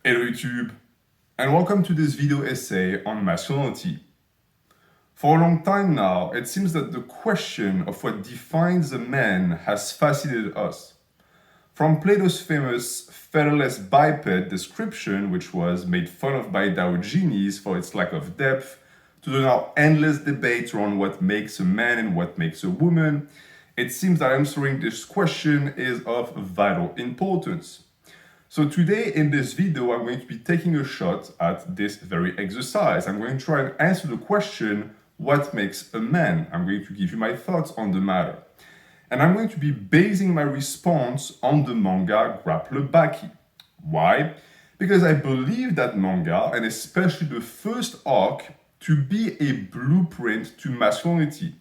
Hello YouTube, and welcome to this video essay on masculinity. For a long time now, it seems that the question of what defines a man has fascinated us. From Plato's famous featherless biped description, which was made fun of by Diogenes for its lack of depth, to the now endless debates around what makes a man and what makes a woman, it seems that answering this question is of vital importance. So today in this video, I'm going to be taking a shot at this very exercise. I'm going to try and answer the question, what makes a man? I'm going to give you my thoughts on the matter. And I'm going to be basing my response on the manga Grappler Baki. Why? Because I believe that manga, and especially the first arc, to be a blueprint to masculinity.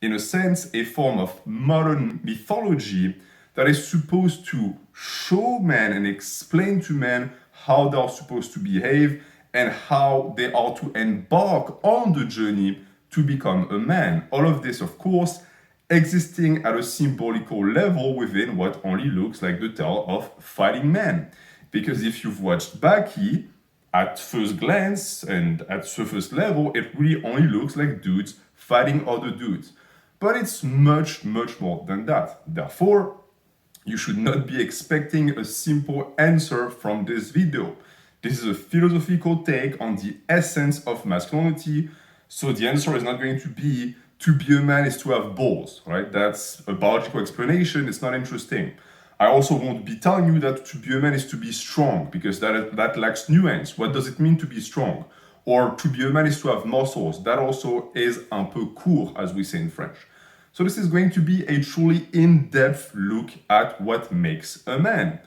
In a sense, a form of modern mythology that is supposed to show men and explain to men how they are supposed to behave and how they are to embark on the journey to become a man. All of this, of course, existing at a symbolical level within what only looks like the tale of fighting men. Because if you've watched Baki, at first glance and at surface level, it really only looks like dudes fighting other dudes. But it's much, much more than that. Therefore, you should not be expecting a simple answer from this video. This is a philosophical take on the essence of masculinity. So the answer is not going to be a man is to have balls, right? That's a biological explanation. It's not interesting. I also won't be telling you that to be a man is to be strong, because that lacks nuance. What does it mean to be strong? Or to be a man is to have muscles. That also is un peu court, as we say in French. So this is going to be a truly in-depth look at what makes a man.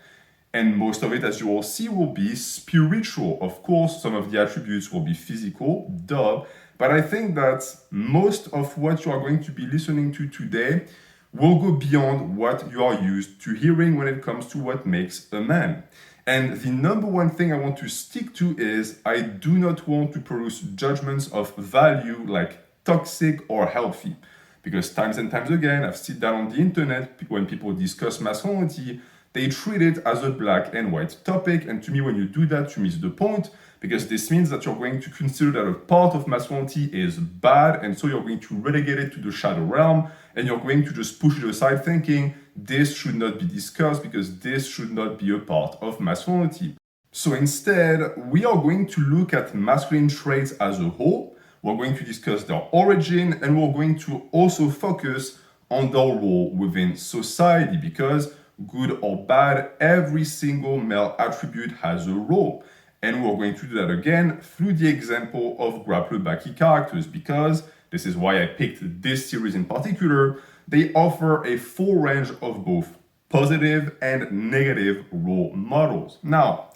And most of it, as you will see, will be spiritual. Of course, some of the attributes will be physical, duh. But I think that most of what you are going to be listening to today will go beyond what you are used to hearing when it comes to what makes a man. And the number one thing I want to stick to is I do not want to produce judgments of value like toxic or healthy. Because times and times again, I've seen that on the internet, when people discuss masculinity, they treat it as a black and white topic. And to me, when you do that, you miss the point, because this means that you're going to consider that a part of masculinity is bad, and so you're going to relegate it to the shadow realm, and you're going to just push it aside thinking this should not be discussed because this should not be a part of masculinity. So instead, we are going to look at masculine traits as a whole. We're going to discuss their origin, and we're going to also focus on their role within society, because good or bad, every single male attribute has a role. And we're going to do that again through the example of Grappler Baki characters, because this is why I picked this series in particular. They offer a full range of both positive and negative role models. Now,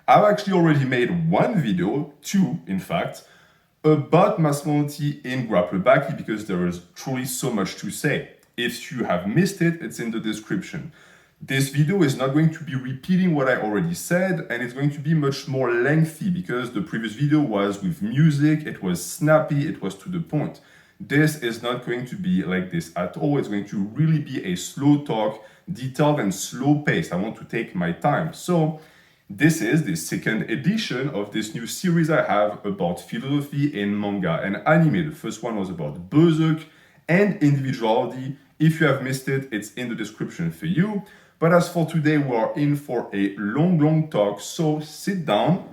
I've actually already made one video, two in fact, about masculinity in Grappler Baki, because there is truly so much to say. If you have missed it, it's in the description. This video is not going to be repeating what I already said, and it's going to be much more lengthy because the previous video was with music, it was snappy, it was to the point. This is not going to be like this at all. It's going to really be a slow talk, detailed and slow paced. I want to take my time. So this is the second edition of this new series I have about philosophy in manga and anime. The first one was about berserk and individuality. If you have missed it, it's in the description for you. But as for today, we are in for a long talk. So sit down,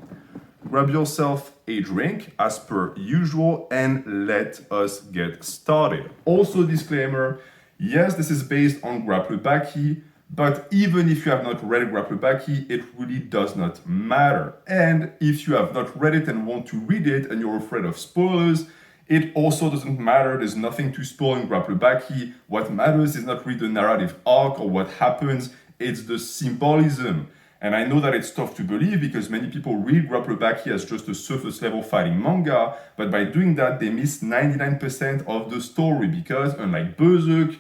grab yourself a drink as per usual, and let us get started. Also, disclaimer, yes, this is based on Grappler Baki, but even if you have not read Grappler Baki, it really does not matter. And if you have not read it and want to read it and you're afraid of spoilers, it also doesn't matter. There's nothing to spoil in Grappler Baki. What matters is not really the narrative arc or what happens, it's the symbolism. And I know that it's tough to believe because many people read Grappler Baki as just a surface level fighting manga, but by doing that, they miss 99% of the story, because unlike Berserk,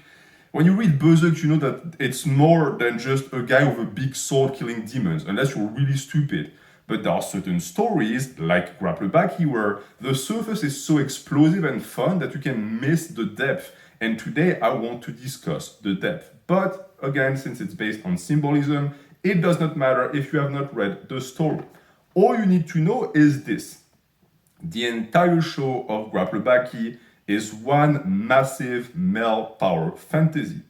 when you read Berserk, you know that it's more than just a guy with a big sword killing demons, unless you're really stupid. But there are certain stories, like Grappler Baki, where the surface is so explosive and fun that you can miss the depth. And today I want to discuss the depth. But again, since it's based on symbolism, it does not matter if you have not read the story. All you need to know is this. The entire show of Grappler Baki is one massive male power fantasy.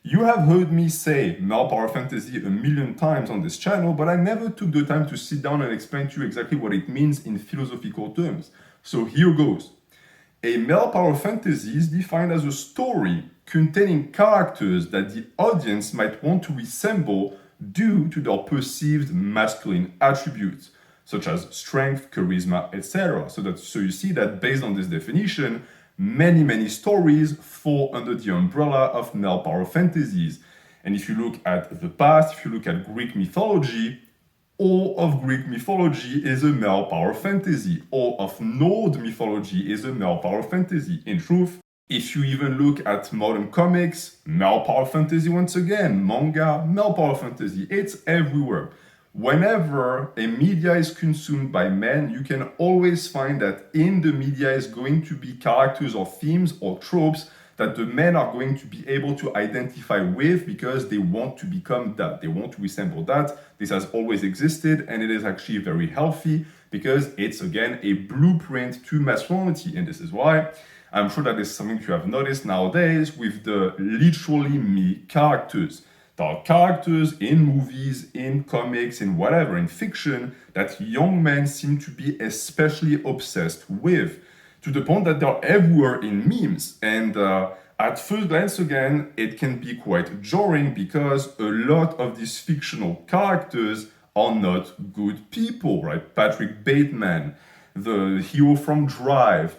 You have heard me say male power fantasy a million times on this channel, but I never took the time to sit down and explain to you exactly what it means in philosophical terms. So here goes. A male power fantasy is defined as a story containing characters that the audience might want to resemble due to their perceived masculine attributes, such as strength, charisma, etc. So you see that based on this definition, many stories fall under the umbrella of male power fantasies. And if you look at the past, if you look at Greek mythology, all of Greek mythology is a male power fantasy. All of Nord mythology is a male power fantasy. In truth, if you even look at modern comics, male power fantasy once again, manga, male power fantasy, it's everywhere. Whenever a media is consumed by men, you can always find that in the media is going to be characters or themes or tropes that the men are going to be able to identify with because they want to become that. They want to resemble that. This has always existed, and it is actually very healthy because it's, again, a blueprint to masculinity. And this is why I'm sure that is something you have noticed nowadays with the literally me characters. There are characters in movies, in comics, in whatever, in fiction, that young men seem to be especially obsessed with, to the point that they're everywhere in memes. And at first glance, again, it can be quite jarring because a lot of these fictional characters are not good people, right? Patrick Bateman, the hero from Drive.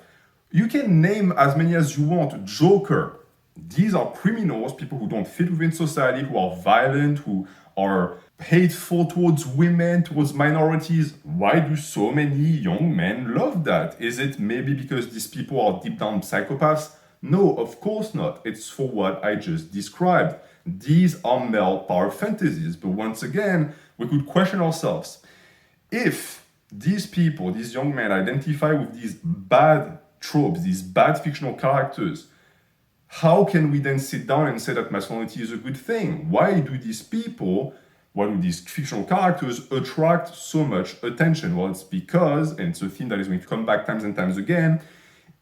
You can name as many as you want. Joker. These are criminals, people who don't fit within society, who are violent, who are hateful towards women, towards minorities. Why do so many young men love that? Is it maybe because these people are deep down psychopaths? No, of course not. It's for what I just described. These are male power fantasies. But once again, we could question ourselves. If these people, these young men, identify with these bad tropes, these bad fictional characters, how can we then sit down and say that masculinity is a good thing? Why do these people, why do these fictional characters attract so much attention? Well, it's because, and it's a theme that is going to come back times and times again,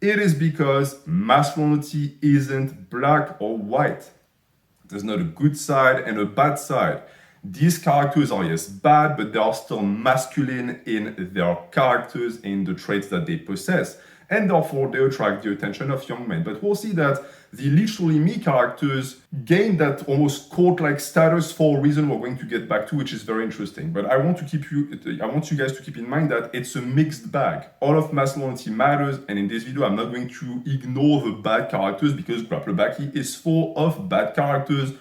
it is because masculinity isn't black or white. There's not a good side and a bad side. These characters are, yes, bad, but they are still masculine in their characters, in the traits that they possess. And therefore, they attract the attention of young men. But we'll see that the literally me characters gain that almost cult-like status for a reason we're going to get back to, which is very interesting. But I want you guys to keep in mind that it's a mixed bag. All of masculinity matters, and in this video, I'm not going to ignore the bad characters because Grappler Baki is full of bad characters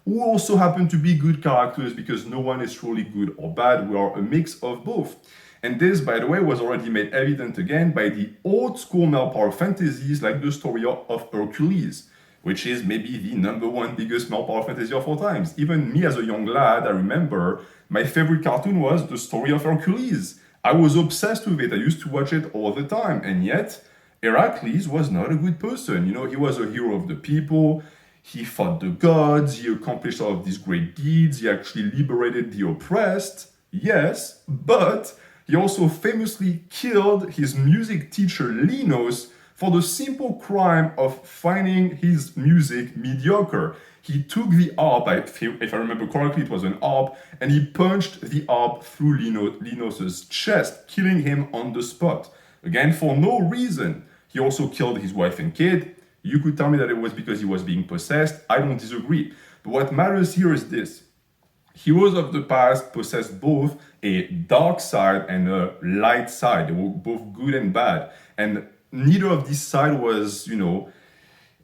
who also happen to be good characters because no one is truly good or bad. We are a mix of both. And this, by the way, was already made evident again by the old school male power fantasies like the story of Hercules, which is maybe the number one biggest male power fantasy of all times. Even me as a young lad, I remember my favorite cartoon was the story of Hercules. I was obsessed with it. I used to watch it all the time. And yet, Heracles was not a good person. You know, he was a hero of the people. He fought the gods. He accomplished all of these great deeds. He actually liberated the oppressed. Yes, but he also famously killed his music teacher Linos for the simple crime of finding his music mediocre. He took the harp, if I remember correctly, it was an harp, and he punched the harp through Linos' chest, killing him on the spot. Again, for no reason. He also killed his wife and kid. You could tell me that it was because he was being possessed. I don't disagree. But what matters here is this. Heroes of the past possessed both a dark side and a light side. They were both good and bad. And neither of these sides was,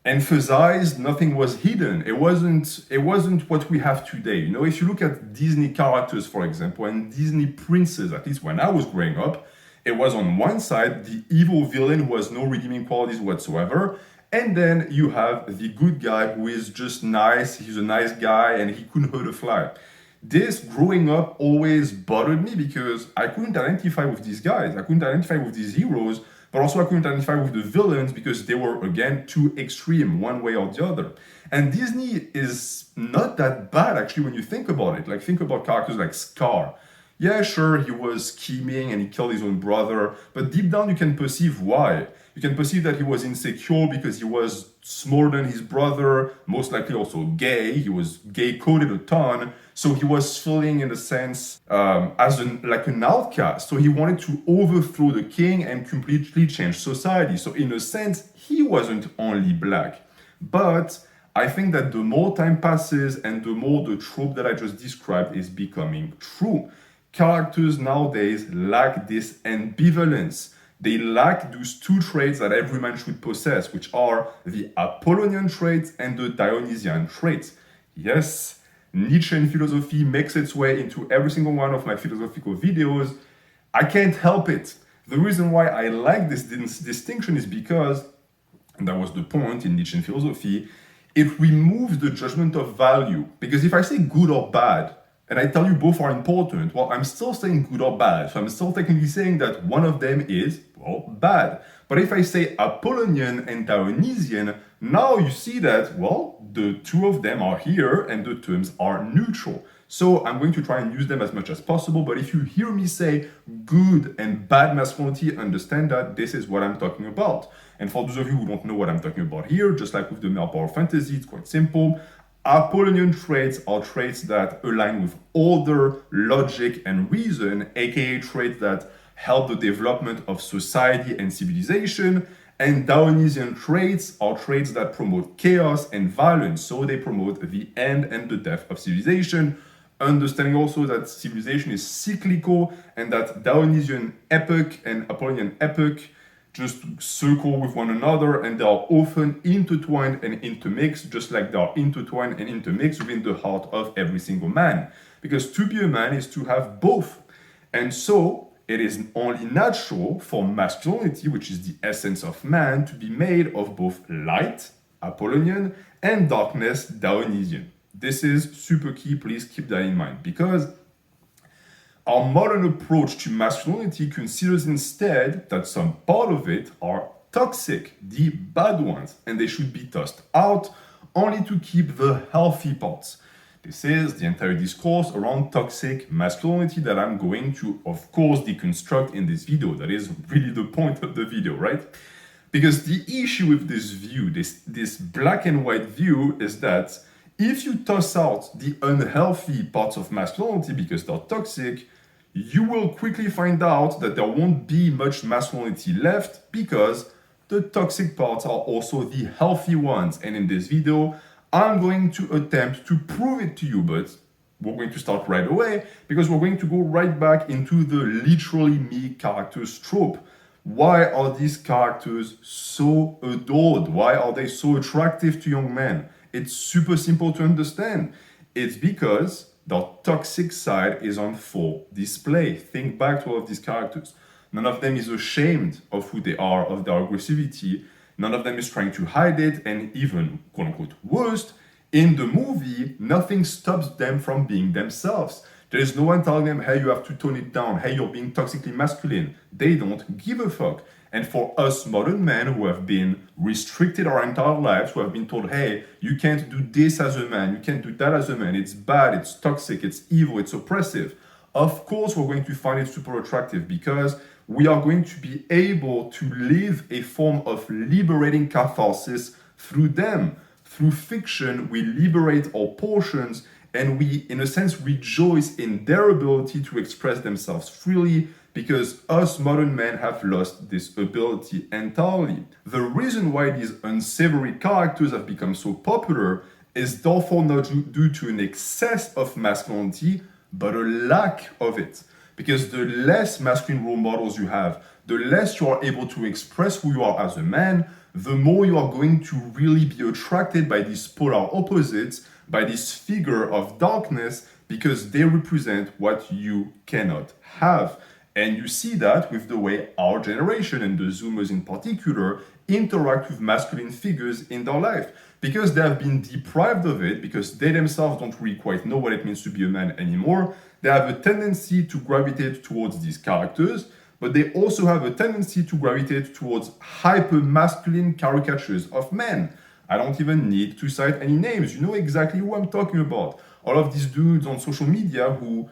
emphasized. Nothing was hidden. It wasn't what we have today. If you look at Disney characters, for example, and Disney princes, at least when I was growing up, it was on one side, the evil villain who has no redeeming qualities whatsoever. And then you have the good guy who is just nice. He's a nice guy and he couldn't hurt a fly. This growing up always bothered me because I couldn't identify with these guys. I couldn't identify with these heroes, but also I couldn't identify with the villains because they were, again, too extreme one way or the other. And Disney is not that bad, actually, when you think about it. Like, think about characters like Scar. Yeah, sure, he was scheming and he killed his own brother, but deep down you can perceive why. You can perceive that he was insecure because he was smaller than his brother, most likely also gay. He was gay coded a ton, so he was feeling, in a sense, as like an outcast. So he wanted to overthrow the king and completely change society. So in a sense, he wasn't only black, but I think that the more time passes and the more the trope that I just described is becoming true. Characters nowadays lack this ambivalence. They lack those two traits that every man should possess, which are the Apollonian traits and the Dionysian traits. Yes, Nietzschean philosophy makes its way into every single one of my philosophical videos. I can't help it. The reason why I like this distinction is because, and that was the point in Nietzschean philosophy, it removes the judgment of value. Because if I say good or bad, and I tell you both are important, well, I'm still saying good or bad. So I'm still technically saying that one of them is, well, bad. But if I say Apollonian and Dionysian, now you see that, well, the two of them are here and the terms are neutral. So I'm going to try and use them as much as possible. But if you hear me say good and bad masculinity, understand that this is what I'm talking about. And for those of you who don't know what I'm talking about here, just like with the male power fantasy, it's quite simple. Apollonian traits are traits that align with order, logic, and reason, aka traits that help the development of society and civilization. And Dionysian traits are traits that promote chaos and violence, so they promote the end and the death of civilization. Understanding also that civilization is cyclical and that Dionysian epoch and Apollonian epoch just circle with one another, and they are often intertwined and intermixed, just like they are intertwined and intermixed within the heart of every single man. Because to be a man is to have both. And so it is only natural for masculinity, which is the essence of man, to be made of both light, Apollonian, and darkness, Dionysian. This is super key, please keep that in mind, because our modern approach to masculinity considers instead that some part of it are toxic, the bad ones, and they should be tossed out only to keep the healthy parts. This is the entire discourse around toxic masculinity that I'm going to, of course, deconstruct in this video. That is really the point of the video, right? Because the issue with this view, this black and white view, is that if you toss out the unhealthy parts of masculinity because they're toxic, you will quickly find out that there won't be much masculinity left because the toxic parts are also the healthy ones. And in this video, I'm going to attempt to prove it to you, but we're going to start right away because we're going to go right back into the literally me characters trope. Why are these characters so adored? Why are they so attractive to young men? It's super simple to understand. It's because their toxic side is on full display. Think back to all of these characters. None of them is ashamed of who they are, of their aggressivity. None of them is trying to hide it. And even, quote unquote, worst, in the movie, nothing stops them from being themselves. There is no one telling them, hey, you have to tone it down. Hey, you're being toxically masculine. They don't give a fuck. And for us modern men who have been restricted our entire lives, who have been told, hey, you can't do this as a man, you can't do that as a man, it's bad, it's toxic, it's evil, it's oppressive. Of course, we're going to find it super attractive because we are going to be able to live a form of liberating catharsis through them. Through fiction, we liberate our portions and we, in a sense, rejoice in their ability to express themselves freely, because us modern men have lost this ability entirely. The reason why these unsavory characters have become so popular is therefore not due to an excess of masculinity, but a lack of it. Because the less masculine role models you have, the less you are able to express who you are as a man, the more you are going to really be attracted by these polar opposites, by this figure of darkness, because they represent what you cannot have. And you see that with the way our generation, and the Zoomers in particular, interact with masculine figures in their life. Because they have been deprived of it, because they themselves don't really quite know what it means to be a man anymore, they have a tendency to gravitate towards these characters, but they also have a tendency to gravitate towards hyper-masculine caricatures of men. I don't even need to cite any names. You know exactly who I'm talking about. All of these dudes on social media who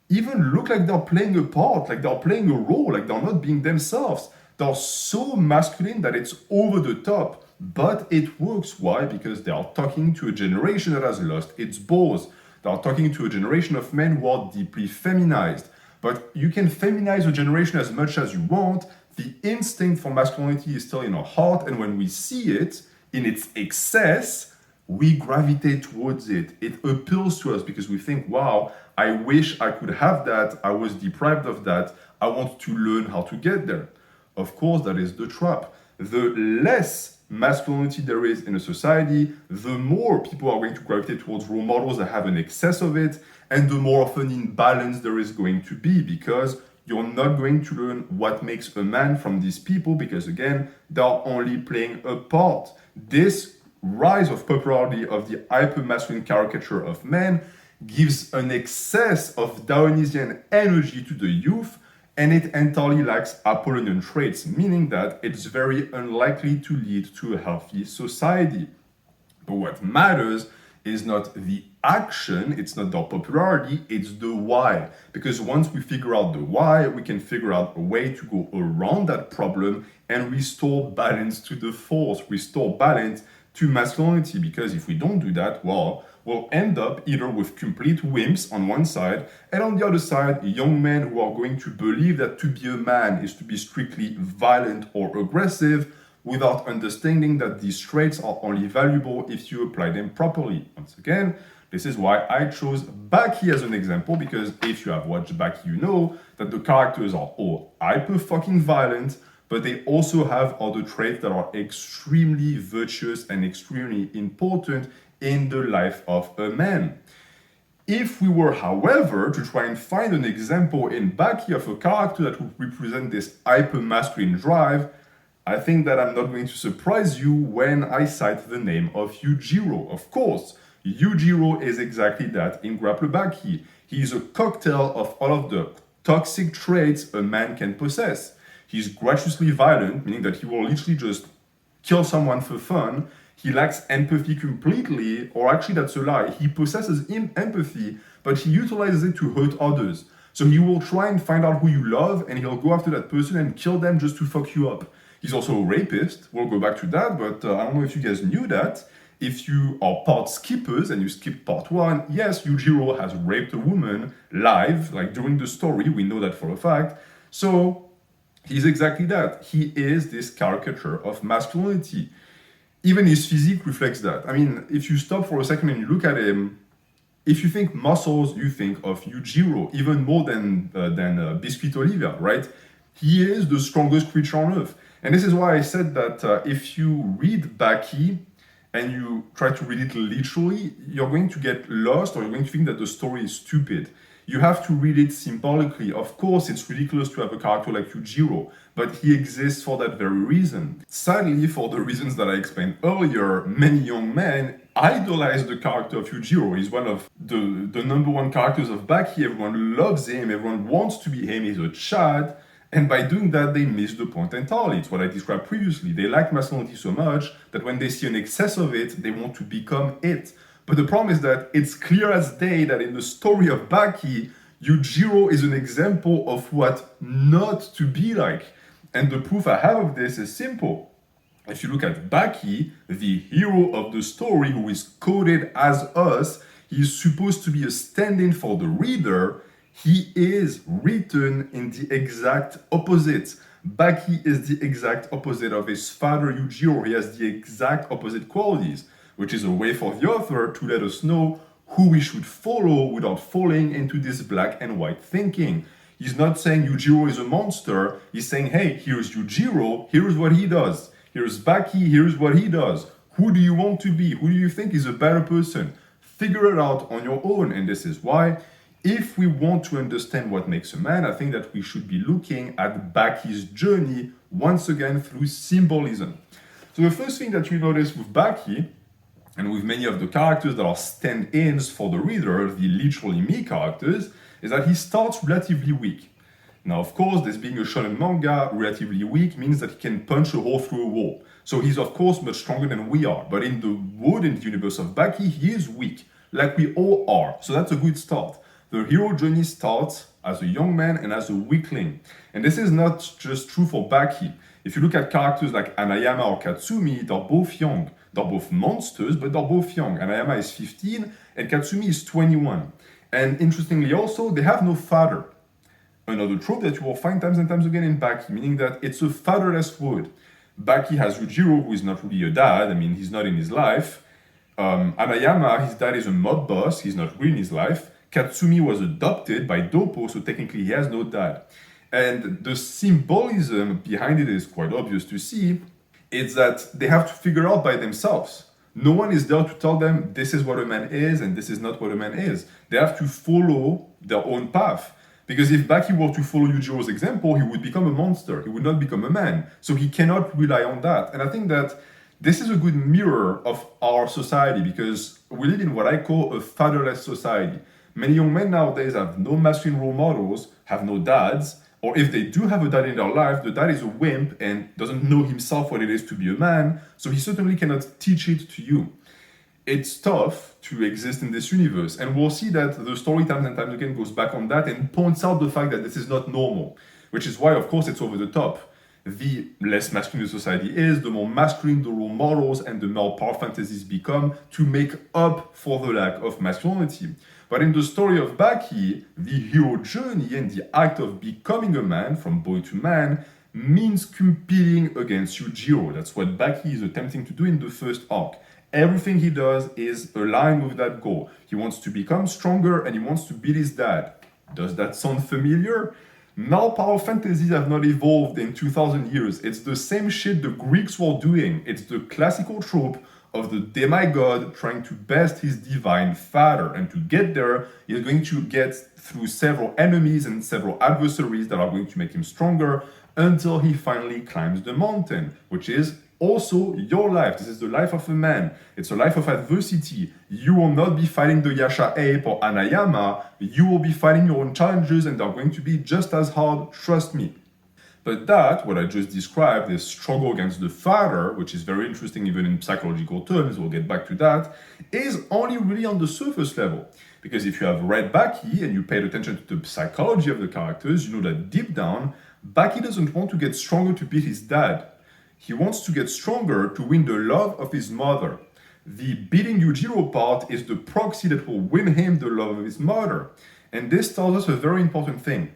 even look like they're playing a part, like they're playing a role, like they're not being themselves. They're so masculine that it's over the top, but it works. Why? Because they are talking to a generation that has lost its balls. They are talking to a generation of men who are deeply feminized. But you can feminize a generation as much as you want. The instinct for masculinity is still in our heart, and when we see it in its excess, we gravitate towards it. It appeals to us because we think, wow, I wish I could have that. I was deprived of that. I want to learn how to get there. Of course, that is the trap. The less masculinity there is in a society, the more people are going to gravitate towards role models that have an excess of it, and the more often imbalance there is going to be, because you're not going to learn what makes a man from these people, because again, they're only playing a part. This rise of popularity of the hyper-masculine caricature of men gives an excess of Dionysian energy to the youth, and it entirely lacks Apollonian traits, meaning that it's very unlikely to lead to a healthy society. But what matters is not the action, it's not the popularity, it's the why. Because once we figure out the why, we can figure out a way to go around that problem and restore balance to the force, restore balance to masculinity. Because if we don't do that, well, we'll end up either with complete wimps on one side, and on the other side, young men who are going to believe that to be a man is to be strictly violent or aggressive, without understanding that these traits are only valuable if you apply them properly. Once again, this is why I chose Baki as an example, because if you have watched Baki, you know that the characters are all hyper fucking violent, but they also have other traits that are extremely virtuous and extremely important in the life of a man. If we were, however, to try and find an example in Baki of a character that would represent this hyper-masculine drive, I think that I'm not going to surprise you when I cite the name of Yujiro. Of course, Yujiro is exactly that in Grappler Baki. He is a cocktail of all of the toxic traits a man can possess. He's gratuitously violent, meaning that he will literally just kill someone for fun. He lacks empathy completely, or actually that's a lie. He possesses empathy, but he utilizes it to hurt others. So he will try and find out who you love, and he'll go after that person and kill them just to fuck you up. He's also a rapist. We'll go back to that, but I don't know if you guys knew that. If you are part skippers and you skipped part one, yes, Yujiro has raped a woman live, like during the story. We know that for a fact. So he's exactly that. He is this caricature of masculinity. Even his physique reflects that. I mean, if you stop for a second and you look at him, if you think muscles, you think of Yujiro, even more than Biscuit Olivia, right? He is the strongest creature on earth. And this is why I said that if you read Baki and you try to read it literally, you're going to get lost, or you're going to think that the story is stupid. You have to read it symbolically. Of course, it's ridiculous to have a character like Yujiro, but he exists for that very reason. Sadly, for the reasons that I explained earlier, many young men idolize the character of Yujiro. He's one of the number one characters of Baki. Everyone loves him, everyone wants to be him, he's a Chad. And by doing that, they miss the point entirely. It's what I described previously. They like masculinity so much that when they see an excess of it, they want to become it. But the problem is that it's clear as day that in the story of Baki, Yujiro is an example of what not to be like. And the proof I have of this is simple. If you look at Baki, the hero of the story who is coded as us, he is supposed to be a stand-in for the reader. He is written in the exact opposite. Baki is the exact opposite of his father Yujiro. He has the exact opposite qualities, which is a way for the author to let us know who we should follow without falling into this black and white thinking. He's not saying Yujiro is a monster. He's saying, hey, here's Yujiro, here's what he does. Here's Baki, here's what he does. Who do you want to be? Who do you think is a better person? Figure it out on your own. And this is why, if we want to understand what makes a man, I think that we should be looking at Baki's journey once again through symbolism. So the first thing that you notice with Baki, and with many of the characters that are stand-ins for the reader, the literally me characters, is that he starts relatively weak. Now, of course, this being a shonen manga, relatively weak means that he can punch a hole through a wall. So he's, of course, much stronger than we are. But in the world, in the universe of Baki, he is weak, like we all are. So that's a good start. The hero journey starts as a young man and as a weakling. And this is not just true for Baki. If you look at characters like Anayama or Katsumi, they're both young. They're both monsters, but they're both young. Anayama is 15 and Katsumi is 21. And interestingly also, they have no father. Another trope that you will find times and times again in Baki, meaning that it's a fatherless world. Baki has Yujiro, who is not really a dad. I mean, he's not in his life. Anayama, his dad is a mob boss. He's not really in his life. Katsumi was adopted by Doppo, so technically he has no dad. And the symbolism behind it is quite obvious to see. It's that they have to figure out by themselves. No one is there to tell them this is what a man is and this is not what a man is. They have to follow their own path. Because if Baki were to follow Yujiro's example, he would become a monster. He would not become a man. So he cannot rely on that. And I think that this is a good mirror of our society because we live in what I call a fatherless society. Many young men nowadays have no masculine role models, have no dads, or if they do have a dad in their life, the dad is a wimp and doesn't know himself what it is to be a man, so he certainly cannot teach it to you. It's tough to exist in this universe, and we'll see that the story times and times again goes back on that and points out the fact that this is not normal, which is why, of course, it's over the top. The less masculine society is, the more masculine the role models and the male power fantasies become to make up for the lack of masculinity. But in the story of Baki, the hero journey and the act of becoming a man, from boy to man, means competing against Yujiro. That's what Baki is attempting to do in the first arc. Everything he does is aligned with that goal. He wants to become stronger and he wants to beat his dad. Does that sound familiar? Now power fantasies have not evolved in 2000 years. It's the same shit the Greeks were doing. It's the classical trope of the demigod trying to best his divine father. And to get there, he's going to get through several enemies and several adversaries that are going to make him stronger until he finally climbs the mountain, which is also your life. This is the life of a man. It's a life of adversity. You will not be fighting the Yasha ape or Anayama. You will be fighting your own challenges and they're going to be just as hard, trust me. But that, what I just described, this struggle against the father, which is very interesting even in psychological terms, we'll get back to that, is only really on the surface level. Because if you have read Baki and you paid attention to the psychology of the characters, you know that deep down, Baki doesn't want to get stronger to beat his dad. He wants to get stronger to win the love of his mother. The beating Yujiro part is the proxy that will win him the love of his mother. And this tells us a very important thing.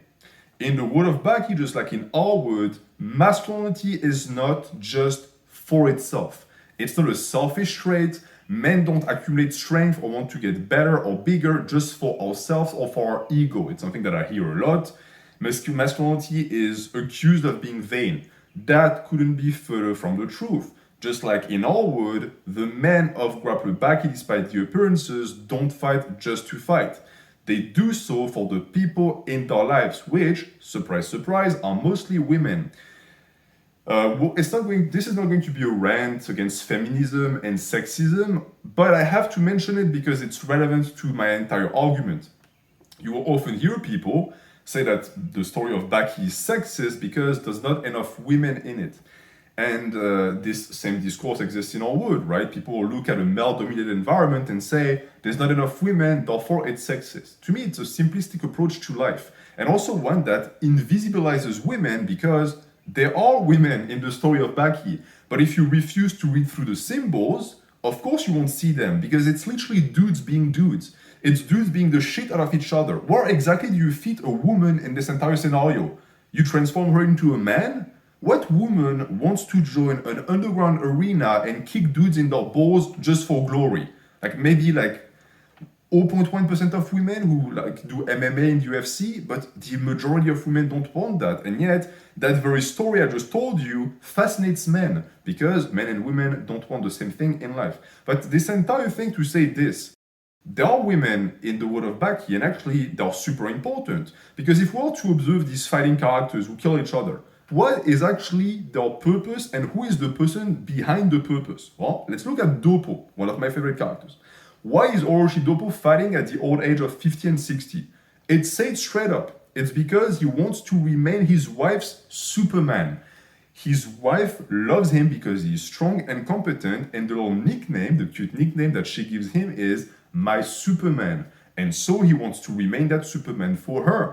In the world of Baki, just like in our world, masculinity is not just for itself. It's not a selfish trait. Men don't accumulate strength or want to get better or bigger just for ourselves or for our ego. It's something that I hear a lot. Masculinity is accused of being vain. That couldn't be further from the truth. Just like in our world, the men of Grappler Baki, despite the appearances, don't fight just to fight. They do so for the people in their lives, which, surprise, surprise, are mostly women. This is not going to be a rant against feminism and sexism, but I have to mention it because it's relevant to my entire argument. You will often hear people say that the story of Baki is sexist because there's not enough women in it. And this same discourse exists in our world, right? People look at a male-dominated environment and say, there's not enough women, therefore it's sexist. To me, it's a simplistic approach to life. And also one that invisibilizes women because there are women in the story of Baki. But if you refuse to read through the symbols, of course you won't see them because it's literally dudes being dudes. It's dudes being the shit out of each other. Where exactly do you fit a woman in this entire scenario? You transform her into a man? What woman wants to join an underground arena and kick dudes in their balls just for glory? Maybe 0.1% of women who do MMA and UFC, but the majority of women don't want that. And yet, that very story I just told you fascinates men because men and women don't want the same thing in life. But this entire thing to say this, there are women in the world of Baki, and actually they're super important. Because if we were to observe these fighting characters who kill each other, what is actually their purpose and who is the person behind the purpose? Well, let's look at Doppo, one of my favorite characters. Why is Orochi Doppo fighting at the old age of 50 and 60? It's said straight up. It's because he wants to remain his wife's Superman. His wife loves him because he's strong and competent, and the little nickname, the cute nickname that she gives him is My Superman. And so he wants to remain that Superman for her.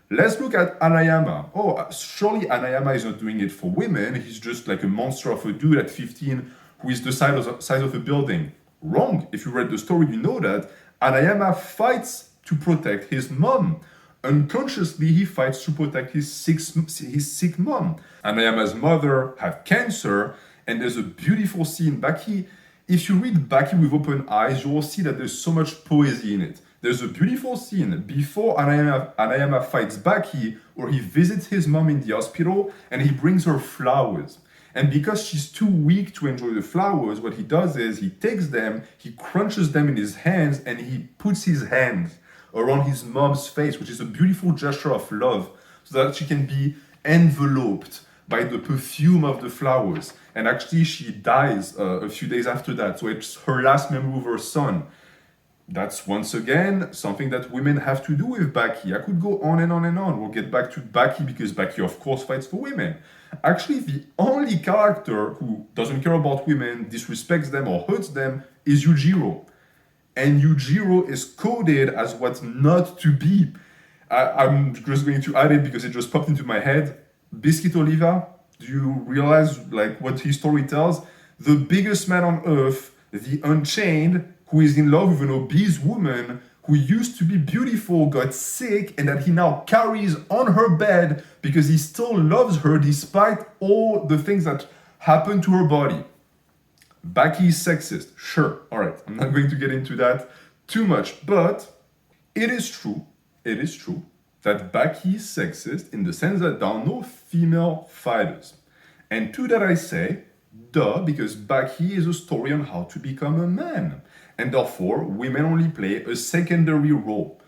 Let's look at Anayama. Oh, surely Anayama is not doing it for women. He's just like a monster of a dude at 15 who is the size of a building. Wrong. If you read the story, you know that Anayama fights to protect his mom. Unconsciously, he fights to protect his sick mom. Anayama's mother had cancer, and there's a beautiful scene. Baki, if you read Baki with open eyes, you will see that there's so much poesy in it. There's a beautiful scene before Anayama fights Baki, where he visits his mom in the hospital and he brings her flowers. And because she's too weak to enjoy the flowers, what he does is he takes them, he crunches them in his hands, and he puts his hands around his mom's face, which is a beautiful gesture of love, so that she can be enveloped by the perfume of the flowers. And actually, she dies a few days after that, so it's her last memory of her son. That's once again something that women have to do with Baki. I could go on and on and on. We'll get back to Baki because Baki, of course, fights for women. Actually, the only character who doesn't care about women, disrespects them, or hurts them is Yujiro. And Yujiro is coded as what's not to be. I'm just going to add it because it just popped into my head. Biscuit Oliva, do you realize like what his story tells? The biggest man on earth, the Unchained, who is in love with an obese woman who used to be beautiful, got sick, and that he now carries on her bed because he still loves her despite all the things that happened to her body. Baki is sexist. Sure, all right, I'm not going to get into that too much, but it is true that Baki is sexist in the sense that there are no female fighters. And to that I say, duh, because Baki is a story on how to become a man. And therefore, women only play a secondary role.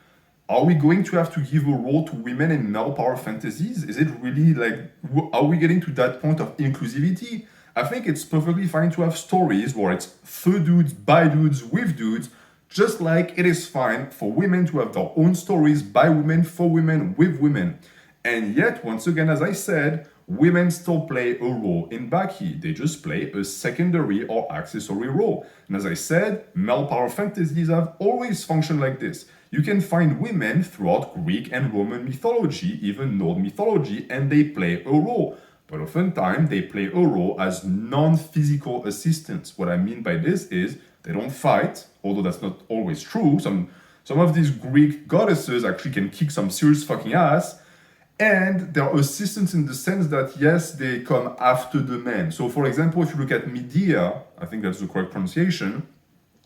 Are we going to have to give a role to women in male power fantasies? Is it really like, are we getting to that point of inclusivity? I think it's perfectly fine to have stories where it's for dudes, by dudes, with dudes, just like it is fine for women to have their own stories by women, for women, with women. And yet, once again, as I said, women still play a role in Baki. They just play a secondary or accessory role. And as I said, male power fantasies have always functioned like this. You can find women throughout Greek and Roman mythology, even Norse mythology, and they play a role. But oftentimes, they play a role as non-physical assistants. What I mean by this is they don't fight, although that's not always true. Some of these Greek goddesses actually can kick some serious fucking ass. And they're assistants in the sense that, yes, they come after the men. So, for example, if you look at Medea, I think that's the correct pronunciation,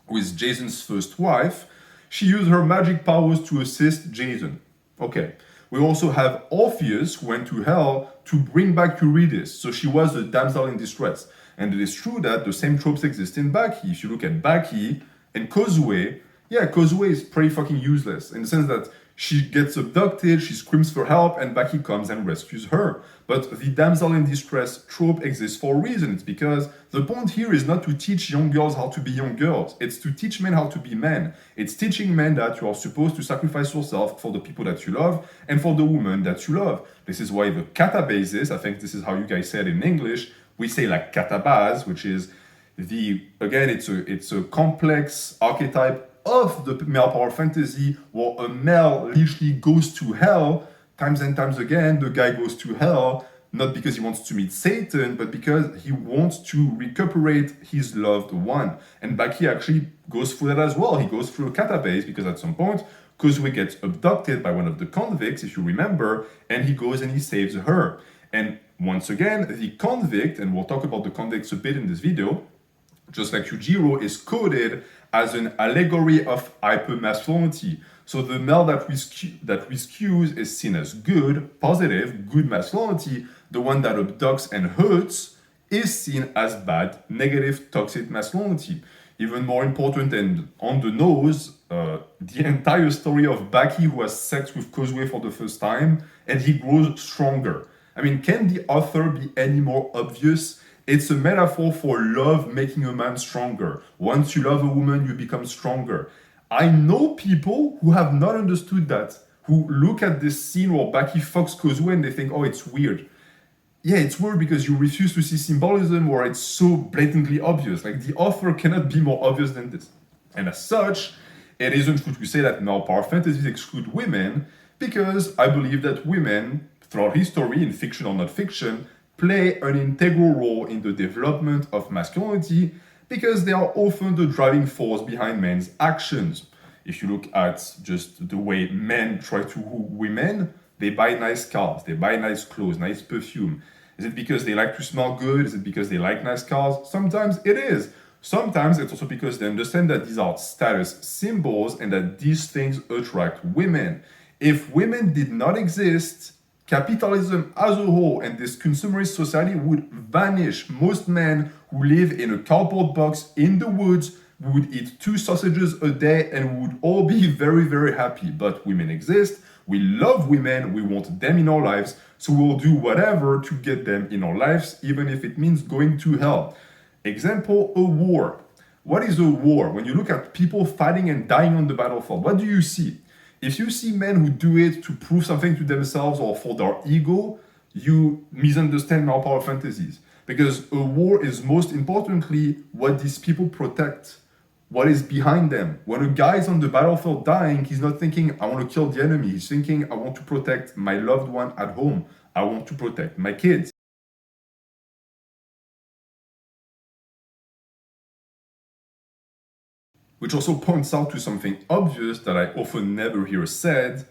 who is Jason's first wife, she used her magic powers to assist Jason. Okay. We also have Orpheus, who went to hell to bring back Eurydice. So she was a damsel in distress. And it is true that the same tropes exist in Baki. If you look at Baki and Kozue, yeah, Kozue is pretty fucking useless in the sense that she gets abducted, she screams for help, and Baki comes and rescues her. But the damsel in distress trope exists for a reason. It's because the point here is not to teach young girls how to be young girls. It's to teach men how to be men. It's teaching men that you are supposed to sacrifice yourself for the people that you love and for the woman that you love. This is why the catabasis, I think this is how you guys say it in English, we say like catabase, which is it's a complex archetype of the male power fantasy where a male literally goes to hell times and times again. The guy goes to hell not because he wants to meet Satan, but because he wants to recuperate his loved one. And Baki actually goes through that as well. He goes through a catabase because at some point Kozue gets abducted by one of the convicts, if you remember, and he goes and he saves her. And once again, the convict, and we'll talk about the convicts a bit in this video, just like Yujiro, is coded as an allegory of hypermasculinity. So the male that rescues is seen as good, positive, good masculinity. The one that abducts and hurts is seen as bad, negative, toxic masculinity. Even more important and on the nose, the entire story of Baki who has sex with Kozue for the first time and he grows stronger. I mean, can the author be any more obvious? It's a metaphor for love making a man stronger. Once you love a woman, you become stronger. I know people who have not understood that, who look at this scene where Baki fucks Kozue and they think, oh, it's weird. Yeah, it's weird because you refuse to see symbolism where it's so blatantly obvious. Like, the author cannot be more obvious than this. And as such, It isn't true to say that male power fantasies exclude women, because I believe that women, throughout history, in fiction or not fiction, play an integral role in the development of masculinity because they are often the driving force behind men's actions. If you look at just the way men try to woo women, they buy nice cars, they buy nice clothes, nice perfume. Is it because they like to smell good? Is it because they like nice cars? Sometimes it is. Sometimes it's also because they understand that these are status symbols and that these things attract women. If women did not exist, capitalism as a whole and this consumerist society would vanish. Most men who live in a cardboard box in the woods would eat 2 sausages a day and would all be very, very happy. But women exist. We love women. We want them in our lives. So we'll do whatever to get them in our lives, even if it means going to hell. Example, a war. What is a war? When you look at people fighting and dying on the battlefield, what do you see? If you see men who do it to prove something to themselves or for their ego, you misunderstand male power fantasies. Because a war is most importantly what these people protect, what is behind them. When a guy is on the battlefield dying, he's not thinking, I want to kill the enemy. He's thinking, I want to protect my loved one at home. I want to protect my kids. Which also points out to something obvious that I often never hear said.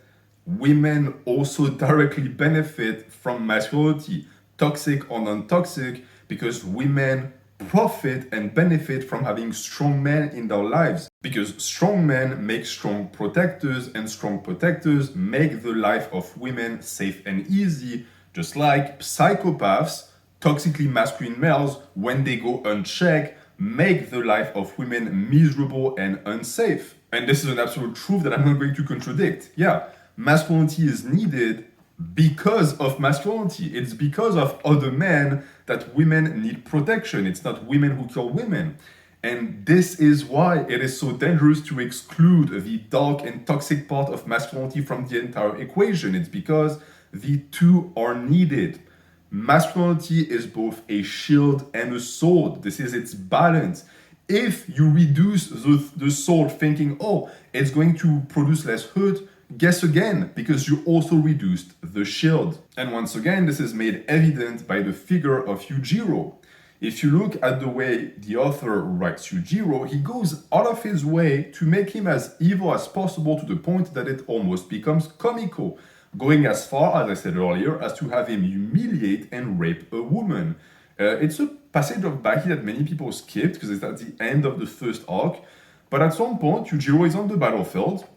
Women also directly benefit from masculinity, toxic or non-toxic, because women profit and benefit from having strong men in their lives. Because strong men make strong protectors, and strong protectors make the life of women safe and easy, just like psychopaths, toxically masculine males, when they go unchecked, make the life of women miserable and unsafe. And this is an absolute truth that I'm not going to contradict. Yeah, masculinity is needed because of masculinity. It's because of other men that women need protection. It's not women who kill women. And this is why it is so dangerous to exclude the dark and toxic part of masculinity from the entire equation. It's because the two are needed. Masculinity is both a shield and a sword. This is its balance. If you reduce the sword thinking, oh, it's going to produce less hurt, guess again, because you also reduced the shield. And once again, this is made evident by the figure of Yujiro. If you look at the way the author writes Yujiro, he goes out of his way to make him as evil as possible to the point that it almost becomes comical, going as far, as I said earlier, as to have him humiliate and rape a woman. It's a passage of Baki that many people skipped because it's at the end of the first arc. But at some point, Yujiro is on the battlefield,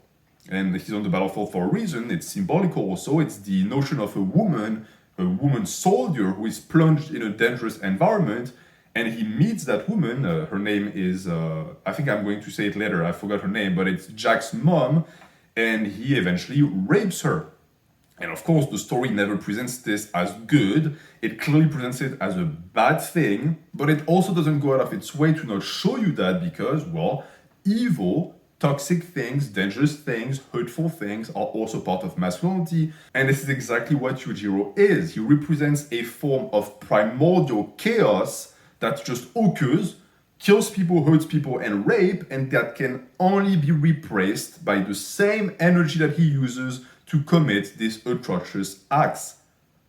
and he's on the battlefield for a reason. It's symbolical also. It's the notion of a woman soldier who is plunged in a dangerous environment, and he meets that woman. Her name is, I think I'm going to say it later, I forgot her name, but it's Jack's mom, and he eventually rapes her. And of course, the story never presents this as good. It clearly presents it as a bad thing, but it also doesn't go out of its way to not show you that because, well, evil, toxic things, dangerous things, hurtful things are also part of masculinity. And this is exactly what Yujiro is. He represents a form of primordial chaos that just occurs, kills people, hurts people, and rape, and that can only be replaced by the same energy that he uses to commit these atrocious acts.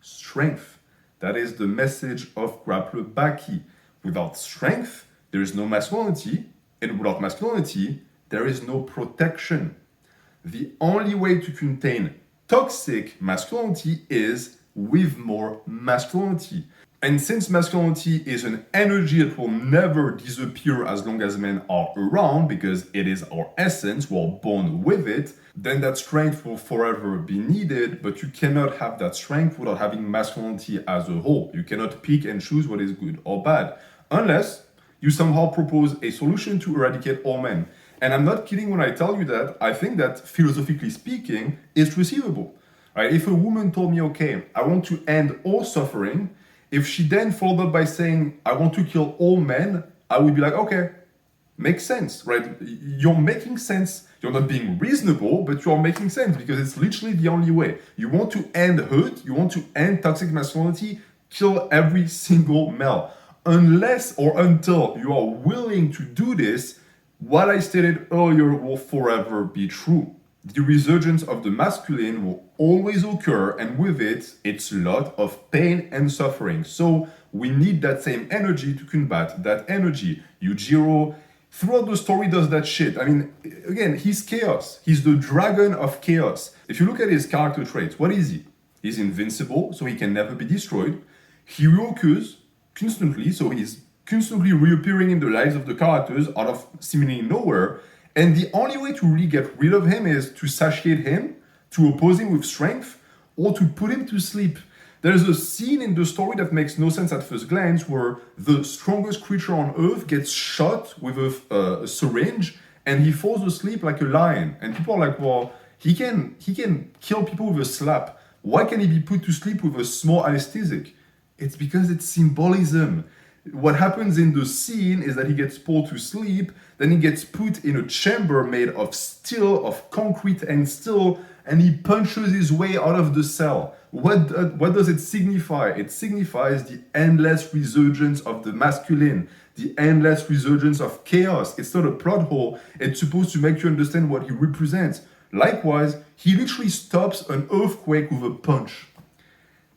Strength. That is the message of Grappler Baki. Without strength, there is no masculinity, and without masculinity, there is no protection. The only way to contain toxic masculinity is with more masculinity. And since masculinity is an energy that will never disappear as long as men are around, because it is our essence, we're born with it, then that strength will forever be needed, but you cannot have that strength without having masculinity as a whole. You cannot pick and choose what is good or bad, unless you somehow propose a solution to eradicate all men. And I'm not kidding when I tell you that. I think that, philosophically speaking, it's receivable. Right? If a woman told me, okay, I want to end all suffering, if she then followed up by saying, I want to kill all men, I would be like, okay, makes sense, right? You're making sense. You're not being reasonable, but you're making sense because it's literally the only way. You want to end hurt, you want to end toxic masculinity, kill every single male. Unless or until you are willing to do this, What I stated earlier will forever be true. The resurgence of the masculine will always occur, and with it, it's a lot of pain and suffering. So we need that same energy to combat that energy. Yujiro, throughout the story, does that shit. I mean, again, he's chaos. He's the dragon of chaos. If you look at his character traits, what is he? He's invincible, so he can never be destroyed. He reoccurs constantly, so he's constantly reappearing in the lives of the characters out of seemingly nowhere. And the only way to really get rid of him is to satiate him, to oppose him with strength, or to put him to sleep. There's a scene in the story that makes no sense at first glance where the strongest creature on earth gets shot with a syringe and he falls asleep like a lion. And people are like, well, he can kill people with a slap. Why can he be put to sleep with a small anesthetic? It's because it's symbolism. What happens in the scene is that he gets pulled to sleep, then he gets put in a chamber made of steel, of concrete and steel, and he punches his way out of the cell. What does it signify? It signifies the endless resurgence of the masculine, the endless resurgence of chaos. It's not a plot hole. It's supposed to make you understand what he represents. Likewise, he literally stops an earthquake with a punch.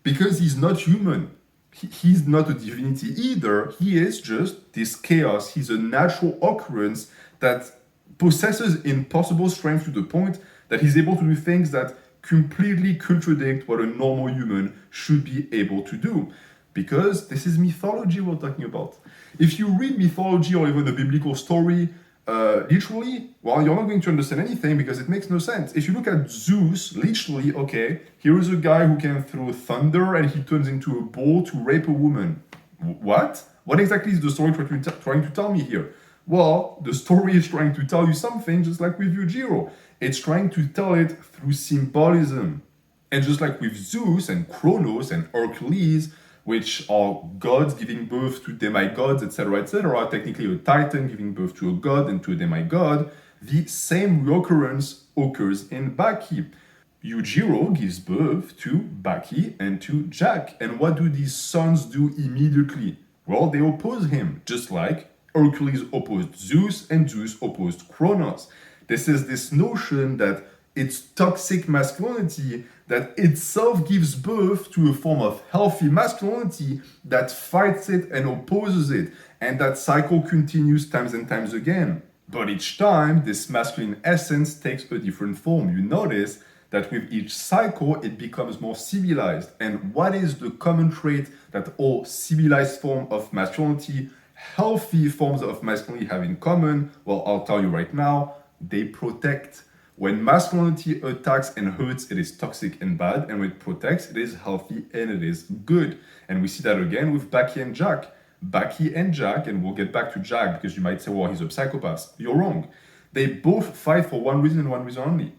Because he's not human. He's not a divinity either. He is just this chaos. He's a natural occurrence that possesses impossible strength to the point that he's able to do things that completely contradict what a normal human should be able to do. Because this is mythology we're talking about. If you read mythology or even a biblical story, literally, well, you're not going to understand anything because it makes no sense. If you look at Zeus, literally, okay, here is a guy who can throw thunder and he turns into a bull to rape a woman. What? What exactly is the story trying to tell me here? Well, the story is trying to tell you something just like with Yujiro. It's trying to tell it through symbolism. And just like with Zeus and Kronos and Hercules, which are gods giving birth to demigods, etc., technically a titan giving birth to a god and to a demigod, the same reoccurrence occurs in Baki. Yujiro gives birth to Baki and to Jack. And what do these sons do immediately? Well, they oppose him, just like Hercules opposed Zeus and Zeus opposed Kronos. This is this notion that it's toxic masculinity that itself gives birth to a form of healthy masculinity that fights it and opposes it. And that cycle continues times and times again. But each time, this masculine essence takes a different form. You notice that with each cycle, it becomes more civilized. And what is the common trait that all civilized forms of masculinity, healthy forms of masculinity have in common? Well, I'll tell you right now, they protect. When masculinity attacks and hurts, it is toxic and bad. And when it protects, it is healthy and it is good. And we see that again with Baki and Jack. Baki and Jack, and we'll get back to Jack because you might say, well, he's a psychopath. You're wrong. They both fight for one reason and one reason only.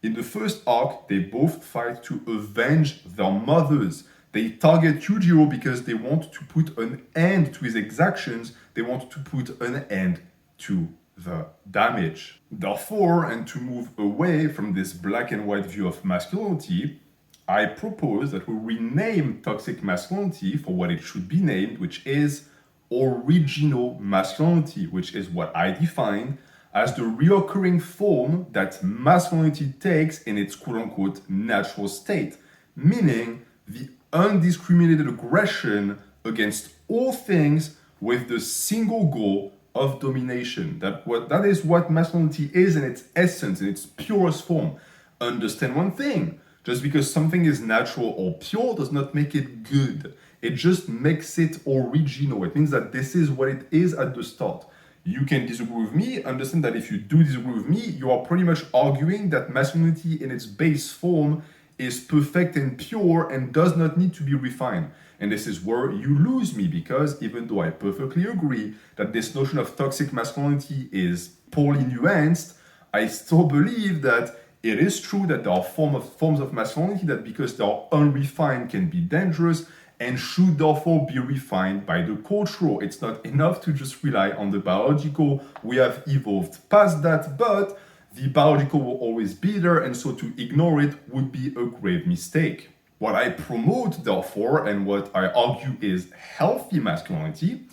In the first arc, they both fight to avenge their mothers. They target Yujiro because they want to put an end to his exactions. They want to put an end to the damage. Therefore, and to move away from this black and white view of masculinity, I propose that we rename toxic masculinity for what it should be named, which is original masculinity, which is what I define as the reoccurring form that masculinity takes in its quote-unquote natural state, meaning the undiscriminated aggression against all things with the single goal of domination. That is what masculinity is in its essence, in its purest form. Understand one thing, just because something is natural or pure does not make it good. It just makes it original. It means that this is what it is at the start. You can disagree with me, understand that if you do disagree with me, you are pretty much arguing that masculinity in its base form is perfect and pure and does not need to be refined. And this is where you lose me, because even though I perfectly agree that this notion of toxic masculinity is poorly nuanced, I still believe that it is true that there are forms of masculinity that, because they are unrefined, can be dangerous and should therefore be refined by the cultural. It's not enough to just rely on the biological. We have evolved past that, but the biological will always be there, and so to ignore it would be a grave mistake. What I promote, therefore, and what I argue is healthy masculinity,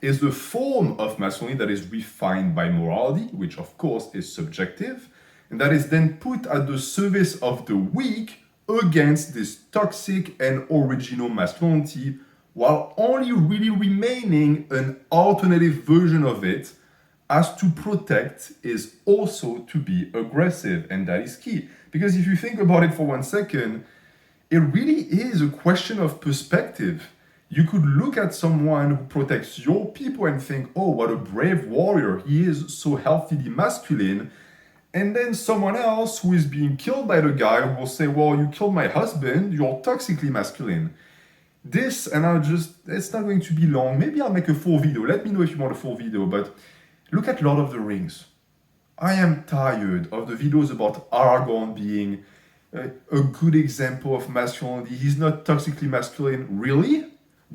is the form of masculinity that is refined by morality, which of course is subjective, and that is then put at the service of the weak against this toxic and original masculinity, while only really remaining an alternative version of it, as to protect is also to be aggressive, and that is key. Because if you think about it for 1 second, it really is a question of perspective. You could look at someone who protects your people and think, oh, what a brave warrior, he is so healthily masculine. And then someone else who is being killed by the guy will say, well, you killed my husband, you're toxically masculine. This, and it's not going to be long. Maybe I'll make a full video. Let me know if you want a full video, but look at Lord of the Rings. I am tired of the videos about Aragorn being a good example of masculinity. He's not toxically masculine. Really?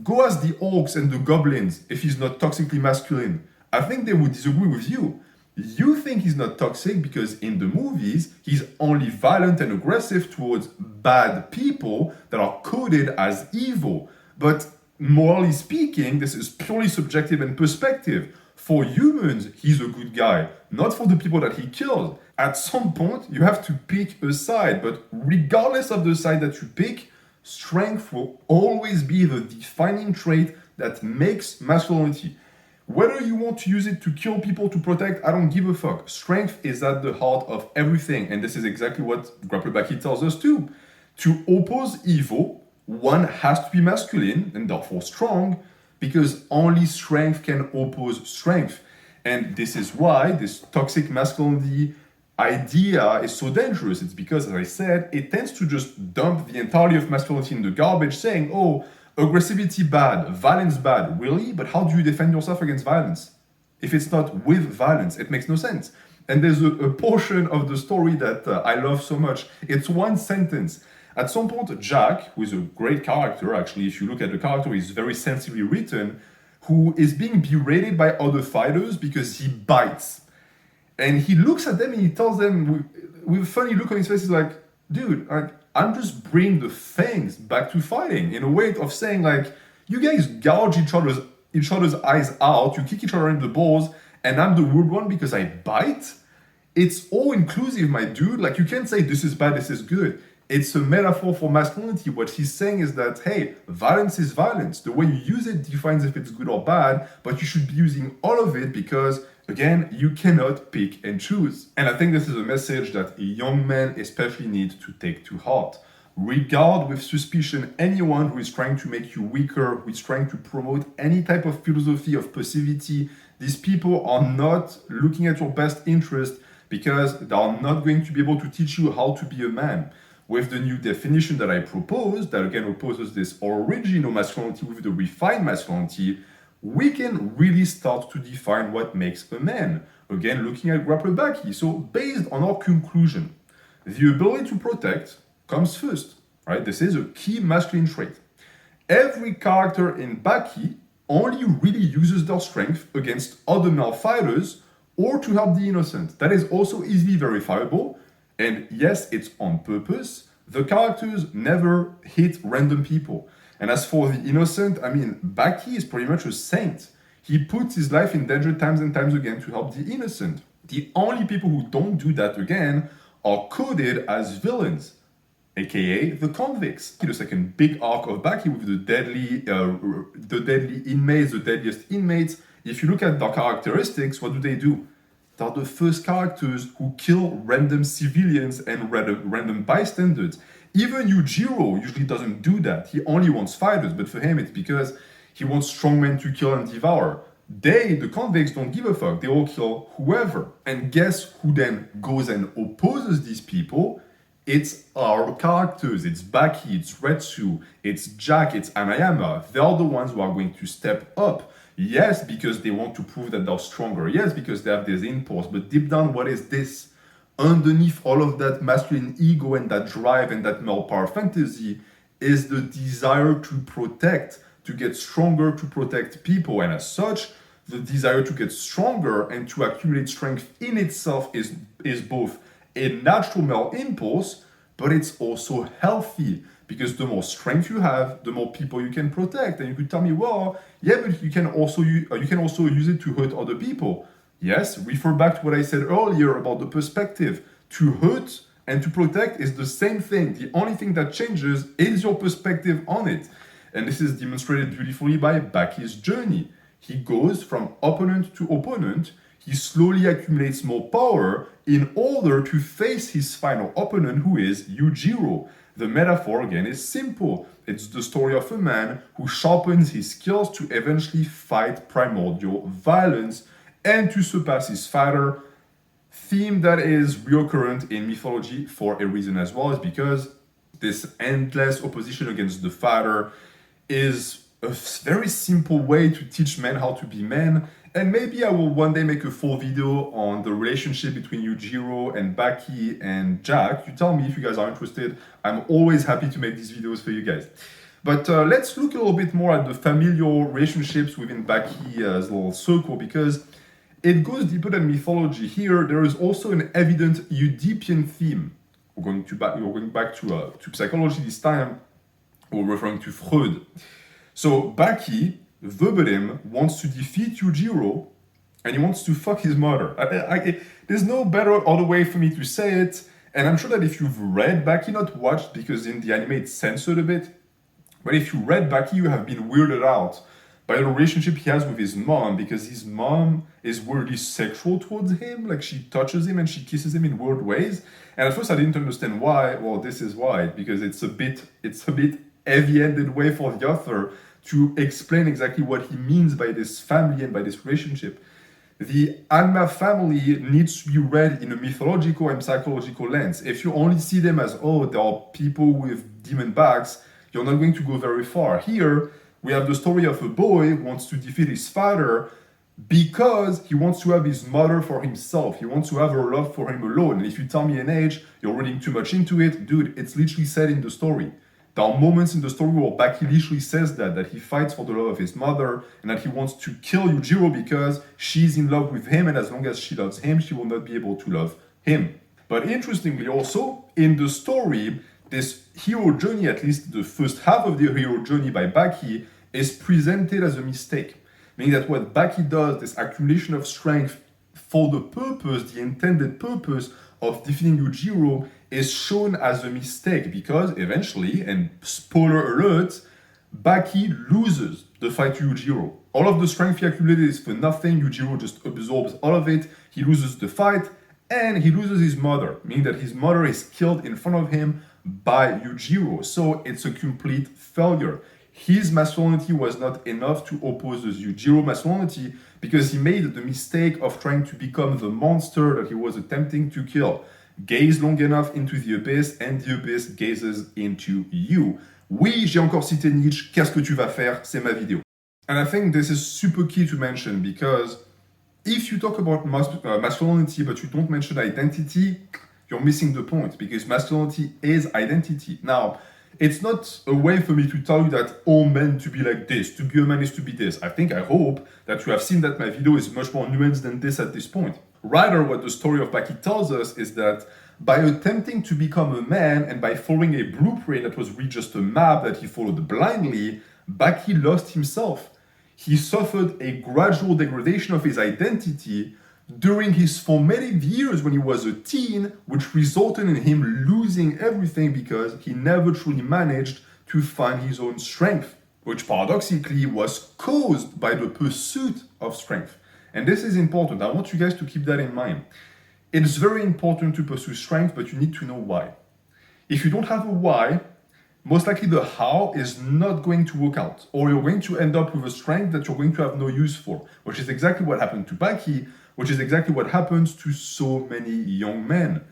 Go ask the orcs and the goblins if he's not toxically masculine. I think they would disagree with you. You think he's not toxic because in the movies, he's only violent and aggressive towards bad people that are coded as evil. But morally speaking, this is purely subjective and perspective. For humans, he's a good guy, not for the people that he kills. At some point, you have to pick a side, but regardless of the side that you pick, strength will always be the defining trait that makes masculinity. Whether you want to use it to kill people, to protect, I don't give a fuck. Strength is at the heart of everything, and this is exactly what Grappler Baki tells us too. To oppose evil, one has to be masculine and therefore strong, because only strength can oppose strength. And this is why this toxic masculinity idea is so dangerous. It's because, as I said, it tends to just dump the entirety of masculinity in the garbage, saying, oh, aggressivity bad, violence bad. Really? But how do you defend yourself against violence? If it's not with violence, it makes no sense. And there's a portion of the story that I love so much. It's one sentence. At some point, Jack, who is a great character, actually, if you look at the character, he's very sensibly written, who is being berated by other fighters because he bites. And he looks at them and he tells them with a funny look on his face, he's like, dude, I'm just bringing the fangs back to fighting, in a way of saying, like, you guys gouge each other's eyes out, you kick each other in the balls, and I'm the weird one because I bite? It's all inclusive, my dude. Like, you can't say this is bad, this is good. It's a metaphor for masculinity. What he's saying is that, hey, violence is violence. The way you use it defines if it's good or bad, but you should be using all of it because, again, you cannot pick and choose. And I think this is a message that young men especially need to take to heart. Regard with suspicion anyone who is trying to make you weaker, who is trying to promote any type of philosophy of passivity. These people are not looking at your best interest because they are not going to be able to teach you how to be a man. With the new definition that I propose, that again opposes this original masculinity with the refined masculinity, we can really start to define what makes a man. Again, looking at Grappler Baki. So based on our conclusion, the ability to protect comes first, right? This is a key masculine trait. Every character in Baki only really uses their strength against other male fighters or to help the innocent. That is also easily verifiable. And yes, it's on purpose. The characters never hit random people. And as for the innocent, I mean, Baki is pretty much a saint. He puts his life in danger times and times again to help the innocent. The only people who don't do that again are coded as villains, aka the convicts. The second big arc of Baki with the deadly inmates, the deadliest inmates. If you look at their characteristics, what do? They're the first characters who kill random civilians and random bystanders. Even Yujiro usually doesn't do that. He only wants fighters, but for him it's because he wants strong men to kill and devour. They, the convicts, don't give a fuck. They all kill whoever. And guess who then goes and opposes these people? It's our characters. It's Baki, it's Retsu, it's Jack, it's Anayama. They're the ones who are going to step up. Yes, because they want to prove that they're stronger. Yes, because they have this impulse. But deep down, what is this? Underneath all of that masculine ego and that drive and that male power fantasy is the desire to protect, to get stronger, to protect people. And as such, the desire to get stronger and to accumulate strength in itself is both a natural male impulse, but it's also healthy Because the more strength you have, the more people you can protect. And you could tell me, well, yeah, but you can also use it to hurt other people. Yes, refer back to what I said earlier about the perspective. To hurt and to protect is the same thing. The only thing that changes is your perspective on it. And this is demonstrated beautifully by Baki's journey. He goes from opponent to opponent. He slowly accumulates more power in order to face his final opponent, who is Yujiro. The metaphor, again, is simple. It's the story of a man who sharpens his skills to eventually fight primordial violence and to surpass his father. Theme that is recurrent in mythology for a reason as well, is because this endless opposition against the father is a very simple way to teach men how to be men. And maybe I will one day make a full video on the relationship between Yujiro and Baki and Jack. You tell me if you guys are interested. I'm always happy to make these videos for you guys. But let's look a little bit more at the familial relationships within Baki's little circle, because it goes deeper than mythology. Here, there is also an evident Oedipian theme. We're going back to psychology this time. We're referring to Freud. So Baki, verbatim, wants to defeat Yujiro, and he wants to fuck his mother. There's no better other way for me to say it. And I'm sure that if you've read Baki, not watched, because in the anime it's censored a bit, but if you read Baki, you have been weirded out by the relationship he has with his mom, because his mom is weirdly sexual towards him. Like, she touches him and she kisses him in weird ways. And at first I didn't understand why. Well, this is why, because it's a bit heavy-handed way for the author to explain exactly what he means by this family and by this relationship. The Anma family needs to be read in a mythological and psychological lens. If you only see them as, oh, there are people with demon backs, you're not going to go very far. Here, we have the story of a boy who wants to defeat his father because he wants to have his mother for himself. He wants to have her love for him alone. And if you tell me an age, you're reading too much into it, dude, it's literally said in the story. There are moments in the story where Baki literally says that he fights for the love of his mother and that he wants to kill Yujiro because she's in love with him, and as long as she loves him, she will not be able to love him. But interestingly also, in the story, this hero journey, at least the first half of the hero journey by Baki, is presented as a mistake. Meaning that what Baki does, this accumulation of strength for the purpose, the intended purpose of defeating Yujiro, is shown as a mistake because eventually, and spoiler alert, Baki loses the fight to Yujiro. All of the strength he accumulated is for nothing. Yujiro just absorbs all of it. He loses the fight and he loses his mother, meaning that his mother is killed in front of him by Yujiro. So it's a complete failure. His masculinity was not enough to oppose the Yujiro masculinity because he made the mistake of trying to become the monster that he was attempting to kill. Gaze long enough into the abyss and the abyss gazes into you. Oui, j'ai encore cité Nietzsche, qu'est-ce que tu vas faire? C'est ma vidéo. And I think this is super key to mention because if you talk about masculinity but you don't mention identity, you're missing the point because masculinity is identity. Now, it's not a way for me to tell you that all men to be like this, to be a man is to be this. I hope that you have seen that my video is much more nuanced than this at this point. Rather, what the story of Baki tells us is that by attempting to become a man and by following a blueprint that was really just a map that he followed blindly, Baki lost himself. He suffered a gradual degradation of his identity during his formative years when he was a teen, which resulted in him losing everything because he never truly managed to find his own strength, which paradoxically was caused by the pursuit of strength. And this is important. I want you guys to keep that in mind. It's very important to pursue strength, but you need to know why. If you don't have a why, most likely the how is not going to work out, or you're going to end up with a strength that you're going to have no use for, which is exactly what happened to Baki, which is exactly what happens to so many young men.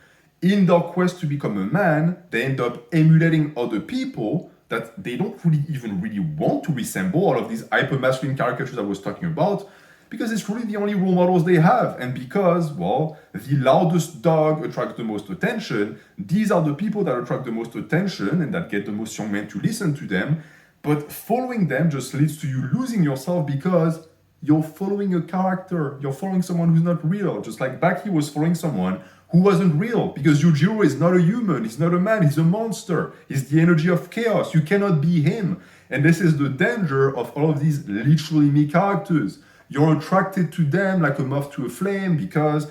In their quest to become a man, they end up emulating other people that they don't even really want to resemble, all of these hyper-masculine caricatures I was talking about, because it's really the only role models they have. And because, well, the loudest dog attracts the most attention, these are the people that attract the most attention and that get the most young men to listen to them. But following them just leads to you losing yourself because you're following a character. You're following someone who's not real. Just like Baki was following someone who wasn't real, because Yujiro is not a human, he's not a man, he's a monster, he's the energy of chaos, you cannot be him. And this is the danger of all of these literally me characters. You're attracted to them like a moth to a flame because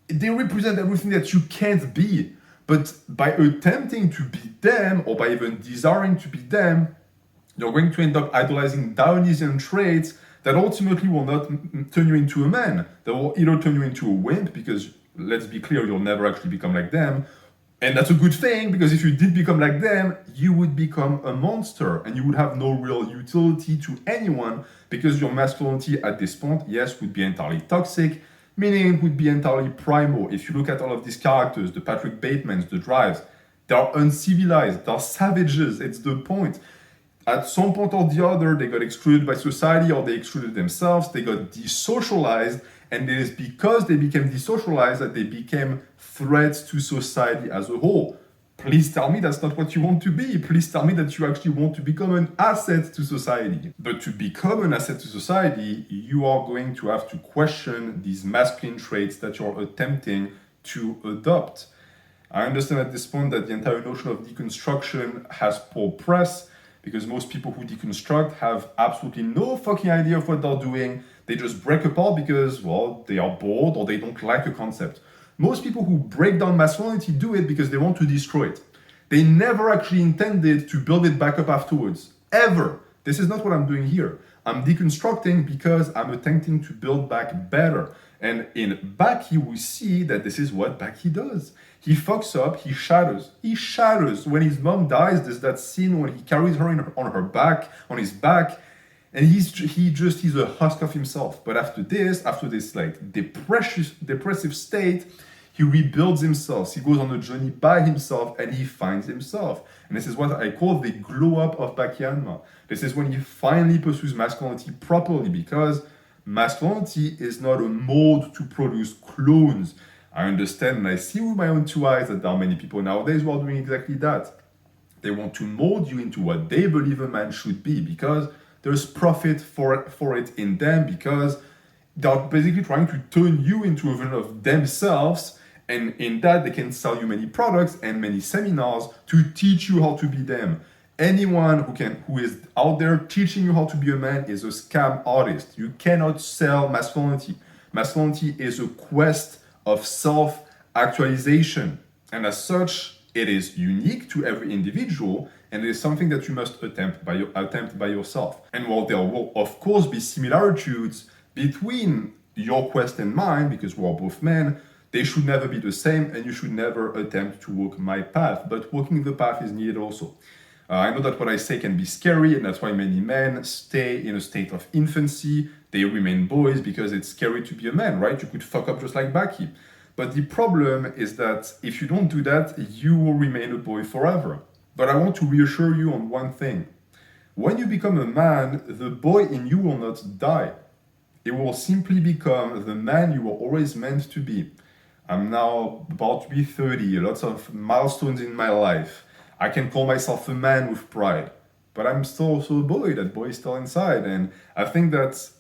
they represent everything that you can't be. But by attempting to be them, or by even desiring to be them, you're going to end up idolizing Dionysian traits that ultimately will not turn you into a man. They will either turn you into a wimp, because let's be clear, you'll never actually become like them. And that's a good thing, because if you did become like them, you would become a monster and you would have no real utility to anyone, because your masculinity at this point, yes, would be entirely toxic, meaning it would be entirely primal. If you look at all of these characters, the Patrick Batemans, the Drives, they're uncivilized, they're savages, it's the point. At some point or the other, they got excluded by society, or they excluded themselves, they got desocialized, and it is because they became desocialized that they became threats to society as a whole. Please tell me that's not what you want to be. Please tell me that you actually want to become an asset to society. But to become an asset to society, you are going to have to question these masculine traits that you're attempting to adopt. I understand at this point that the entire notion of deconstruction has poor press, because most people who deconstruct have absolutely no fucking idea of what they're doing. They just break apart because, well, they are bored or they don't like a concept. Most people who break down masculinity do it because they want to destroy it. They never actually intended to build it back up afterwards. Ever. This is not what I'm doing here. I'm deconstructing because I'm attempting to build back better. And in Baki, we see that this is what Baki does. He fucks up, he shatters. He shatters. When his mom dies, there's that scene when he carries her on her back, on his back, and he's a husk of himself. But after this like depressive state, he rebuilds himself. He goes on a journey by himself and he finds himself. And this is what I call the glow up of Bakianma. This is when he finally pursues masculinity properly, because masculinity is not a mold to produce clones. I understand and I see with my own two eyes that there are many people nowadays who are doing exactly that. They want to mold you into what they believe a man should be, because there's profit for it in them, because they're basically trying to turn you into a version of themselves, and in that they can sell you many products and many seminars to teach you how to be them. Anyone who is out there teaching you how to be a man is a scam artist. You cannot sell masculinity. Masculinity is a quest of self-actualization, and as such, it is unique to every individual, and it is something that you must attempt by yourself. And while there will of course be similarities between your quest and mine, because we are both men, they should never be the same, and you should never attempt to walk my path. But walking the path is needed also. I know that what I say can be scary, and that's why many men stay in a state of infancy. They remain boys because it's scary to be a man, right? You could fuck up just like Baki. But the problem is that if you don't do that, you will remain a boy forever. But I want to reassure you on one thing. When you become a man, the boy in you will not die. It will simply become the man you were always meant to be. I'm now about to be 30, lots of milestones in my life. I can call myself a man with pride, but I'm still also a boy. That boy is still inside. And I think that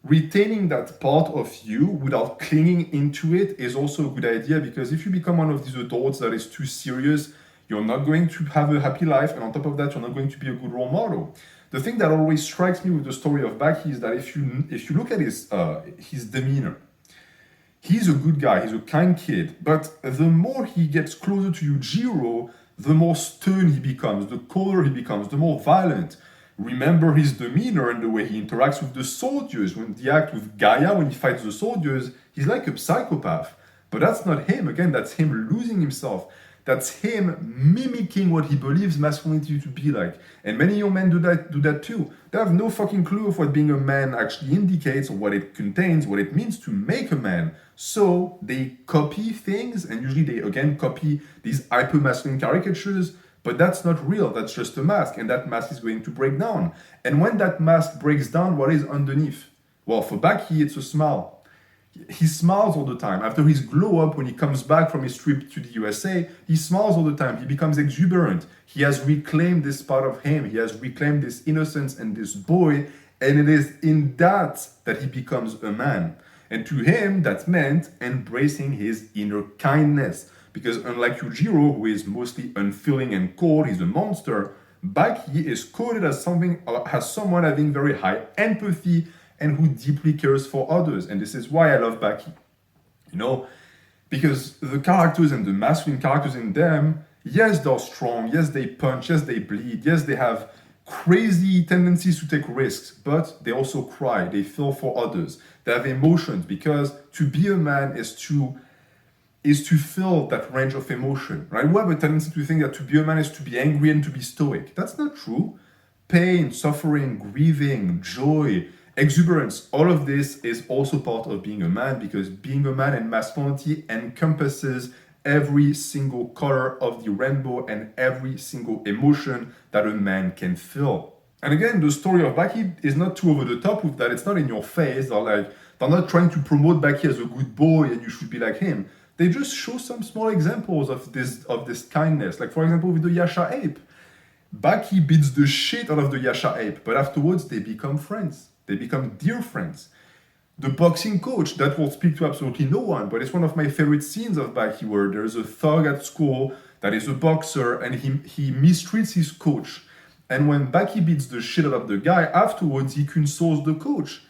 retaining that part of you without clinging into it is also a good idea, because if you become one of these adults that is too serious, you're not going to have a happy life, and on top of that, you're not going to be a good role model. The thing that always strikes me with the story of Baki is that if you look at his demeanor, he's a good guy, he's a kind kid, but the more he gets closer to Yujiro, the more stern he becomes, the colder he becomes, the more violent. Remember his demeanor and the way he interacts with the soldiers. When he acts with Gaia, when he fights the soldiers, he's like a psychopath. But that's not him. Again, that's him losing himself. That's him mimicking what he believes masculinity to be like. And many young men do that too. They have no fucking clue of what being a man actually indicates, or what it contains, what it means to make a man. So they copy things, and usually they again copy these hyper-masculine caricatures, but that's not real. That's just a mask, and that mask is going to break down. And when that mask breaks down, what is underneath? Well, for Baki, it's a smile. He smiles all the time. After his glow up, when he comes back from his trip to the USA, he smiles all the time. He becomes exuberant. He has reclaimed this part of him. He has reclaimed this innocence and this boy. And it is in that he becomes a man. And to him, that meant embracing his inner kindness. Because unlike Yujiro, who is mostly unfeeling and cold, he's a monster, Baki is coded as someone having very high empathy and who deeply cares for others. And this is why I love Baki. You know, because the characters and the masculine characters in them, yes, they're strong, yes, they punch, yes, they bleed, yes, they have crazy tendencies to take risks, but they also cry, they feel for others, they have emotions, because to be a man is to feel that range of emotion, right? We have a tendency to think that to be a man is to be angry and to be stoic. That's not true. Pain, suffering, grieving, joy, exuberance, all of this is also part of being a man, because being a man and masculinity encompasses every single color of the rainbow and every single emotion that a man can feel. And again, the story of Baki is not too over the top with that. It's not in your face. They're not trying to promote Baki as a good boy and you should be like him. They just show some small examples of this kindness. Like, for example, with the Yasha ape. Baki beats the shit out of the Yasha ape, but afterwards they become friends. They become dear friends. The boxing coach, that will speak to absolutely no one, but it's one of my favorite scenes of Baki, where there's a thug at school that is a boxer and he mistreats his coach. And when Baki beats the shit out of the guy, afterwards he consoles the coach.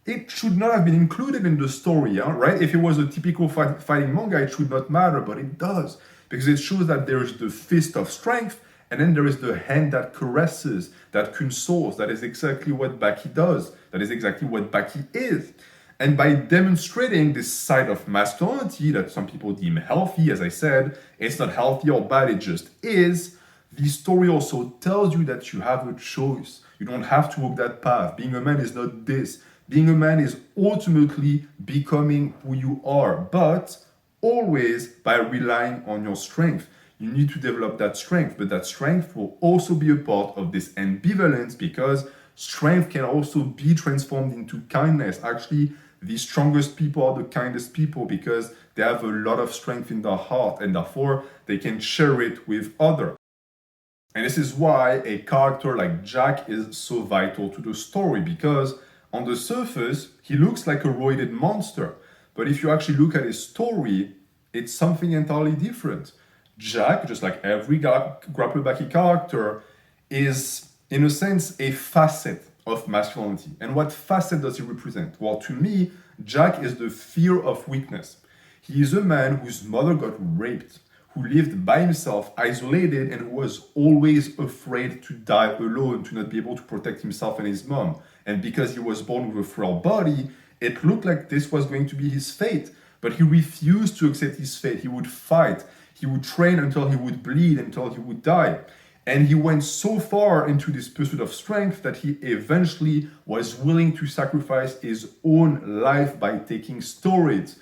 It should not have been included in the story, right? If it was a typical fighting manga, it should not matter, but it does. Because it shows that there is the fist of strength, and then there is the hand that caresses, that consoles. That is exactly what Baki does. That is exactly what Baki is. And by demonstrating this side of masculinity that some people deem healthy, as I said, it's not healthy or bad, it just is. The story also tells you that you have a choice. You don't have to walk that path. Being a man is not this. Being a man is ultimately becoming who you are, but always by relying on your strength. You need to develop that strength, but that strength will also be a part of this ambivalence, because strength can also be transformed into kindness. Actually, the strongest people are the kindest people, because they have a lot of strength in their heart, and therefore they can share it with others. And this is why a character like Jack is so vital to the story, because on the surface, he looks like a roided monster. But if you actually look at his story, it's something entirely different. Jack, just like every Grappler Baki character, is, in a sense, a facet of masculinity. And what facet does he represent? Well, to me, Jack is the fear of weakness. He is a man whose mother got raped, who lived by himself, isolated, and who was always afraid to die alone, to not be able to protect himself and his mom. And because he was born with a frail body, it looked like this was going to be his fate. But he refused to accept his fate. He would fight. He would train until he would bleed, until he would die. And he went so far into this pursuit of strength that he eventually was willing to sacrifice his own life by taking steroids.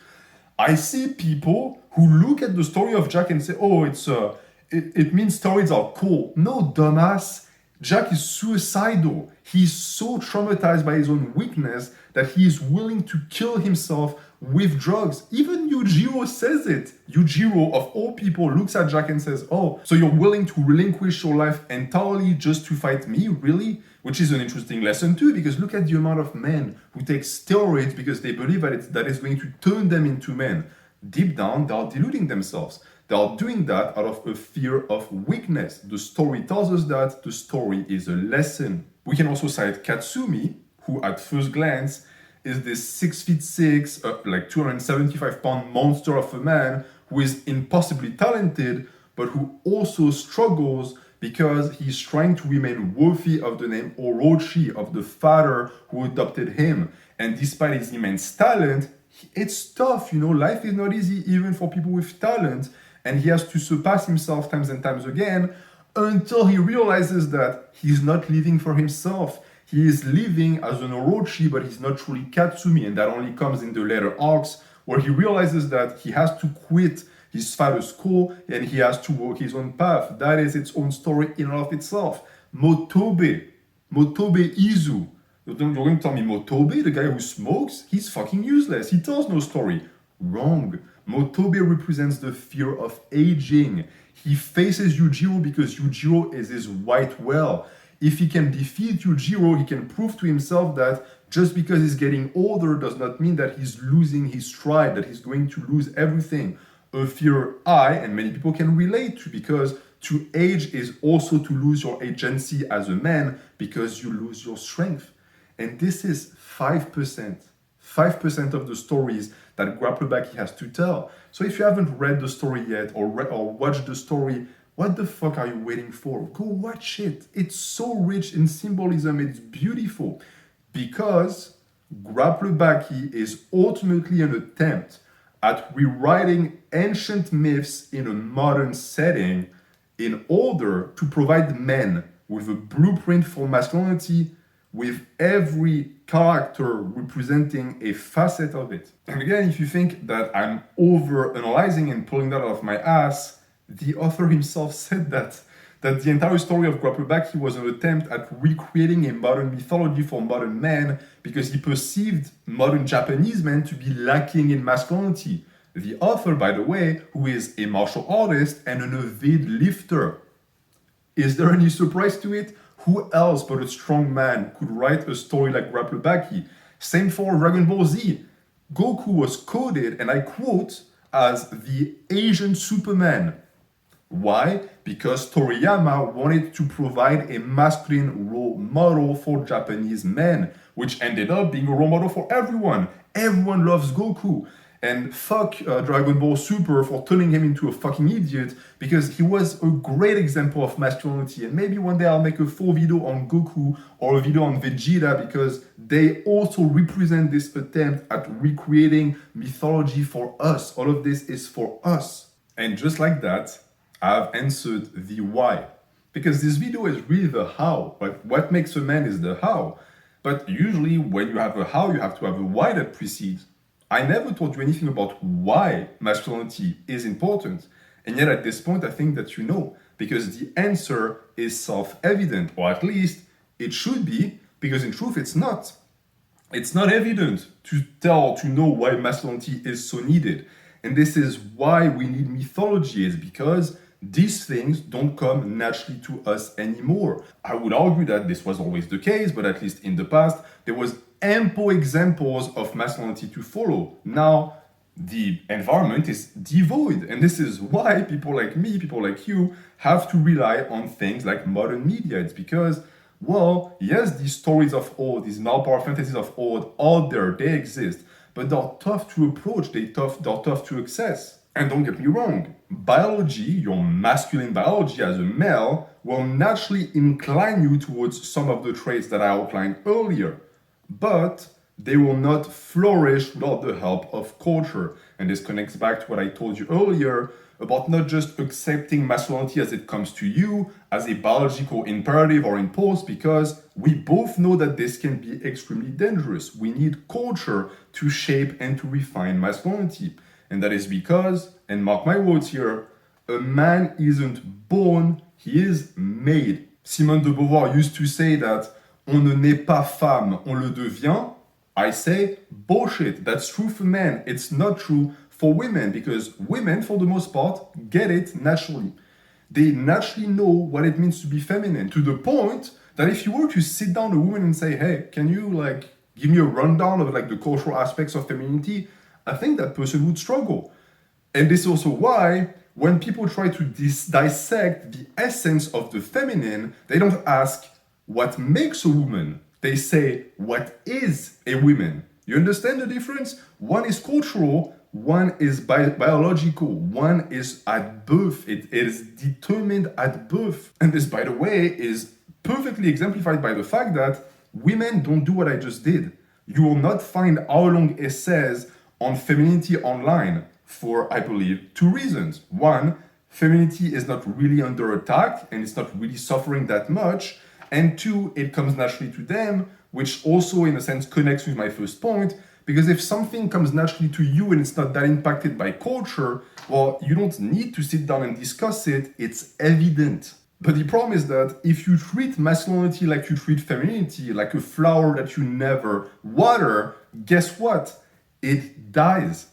I see people who look at the story of Jack and say, oh, it means steroids are cool. No, dumbass. Jack is suicidal. He's so traumatized by his own weakness that he is willing to kill himself with drugs. Even Yujiro says it. Yujiro, of all people, looks at Jack and says, oh, so you're willing to relinquish your life entirely just to fight me, really? Which is an interesting lesson too, because look at the amount of men who take steroids because they believe that it's going to turn them into men. Deep down, they are deluding themselves. They are doing that out of a fear of weakness. The story tells us that. The story is a lesson. We can also cite Katsumi, who at first glance is this 6'6", like 275-pound monster of a man who is impossibly talented, but who also struggles because he's trying to remain worthy of the name Orochi, of the father who adopted him. And despite his immense talent, it's tough, life is not easy even for people with talent, and he has to surpass himself times and times again until he realizes that he's not living for himself. He is living as an Orochi, but he's not truly Katsumi, and that only comes in the later arcs where he realizes that he has to quit his father's school and he has to walk his own path. That is its own story in and of itself. Motobe Izu. You're going to tell me Motobe, the guy who smokes? He's fucking useless. He tells no story. Wrong. Motobe represents the fear of aging. He faces Yujiro because Yujiro is his white whale. If he can defeat Yujiro, he can prove to himself that just because he's getting older does not mean that he's losing his stride, that he's going to lose everything. A fear I and many people can relate to, because to age is also to lose your agency as a man because you lose your strength. And this is 5%. 5% of the stories that Grappler Baki has to tell. So if you haven't read the story yet or watched the story, what the fuck are you waiting for? Go watch it. It's so rich in symbolism, it's beautiful. Because Grappler Baki is ultimately an attempt at rewriting ancient myths in a modern setting in order to provide men with a blueprint for masculinity, with every character representing a facet of it. And again, if you think that I'm over-analyzing and pulling that out of my ass, the author himself said that the entire story of Grappler Baki was an attempt at recreating a modern mythology for modern men because he perceived modern Japanese men to be lacking in masculinity. The author, by the way, who is a martial artist and an avid lifter. Is there any surprise to it? Who else but a strong man could write a story like Grappler Baki? Same for Dragon Ball Z. Goku was coded, and I quote, as the Asian Superman. Why? Because Toriyama wanted to provide a masculine role model for Japanese men, which ended up being a role model for everyone. Everyone loves Goku. And fuck Dragon Ball Super for turning him into a fucking idiot, because he was a great example of masculinity. And maybe one day I'll make a full video on Goku or a video on Vegeta, because they also represent this attempt at recreating mythology for us. All of this is for us. And just like that, I've answered the why. Because this video is really the how. But what makes a man is the how. But usually when you have a how, you have to have a why that precedes. I never told you anything about why masculinity is important. And yet at this point, I think that you know, because the answer is self-evident, or at least it should be, because in truth, it's not. It's not evident to know why masculinity is so needed. And this is why we need mythology, is because these things don't come naturally to us anymore. I would argue that this was always the case, but at least in the past, there was ample examples of masculinity to follow. Now, the environment is devoid. And this is why people like me, people like you, have to rely on things like modern media. It's because, well, yes, these stories of old, these power fantasies of old, are there, they exist, but they're tough to approach, they're tough to access. And don't get me wrong, biology, your masculine biology as a male, will naturally incline you towards some of the traits that I outlined earlier. But they will not flourish without the help of culture. And this connects back to what I told you earlier about not just accepting masculinity as it comes to you, as a biological imperative or impulse, because we both know that this can be extremely dangerous. We need culture to shape and to refine masculinity. And that is because, and mark my words here, a man isn't born, he is made. Simone de Beauvoir used to say that on ne naît pas femme, on le devient. I say bullshit. That's true for men. It's not true for women, because women, for the most part, get it naturally. They naturally know what it means to be feminine, to the point that if you were to sit down a woman and say, hey, can you give me a rundown of the cultural aspects of femininity, I think that person would struggle. And this is also why when people try to dissect the essence of the feminine, they don't ask what makes a woman. They say, what is a woman? You understand the difference? One is cultural, one is biological, one is at birth. It is determined at birth. And this, by the way, is perfectly exemplified by the fact that women don't do what I just did. You will not find hour-long essays on femininity online for, I believe, two reasons. One, femininity is not really under attack and it's not really suffering that much. And two, it comes naturally to them, which also in a sense connects with my first point, because if something comes naturally to you and it's not that impacted by culture, well, you don't need to sit down and discuss it, it's evident. But the problem is that if you treat masculinity like you treat femininity, like a flower that you never water, guess what? It dies.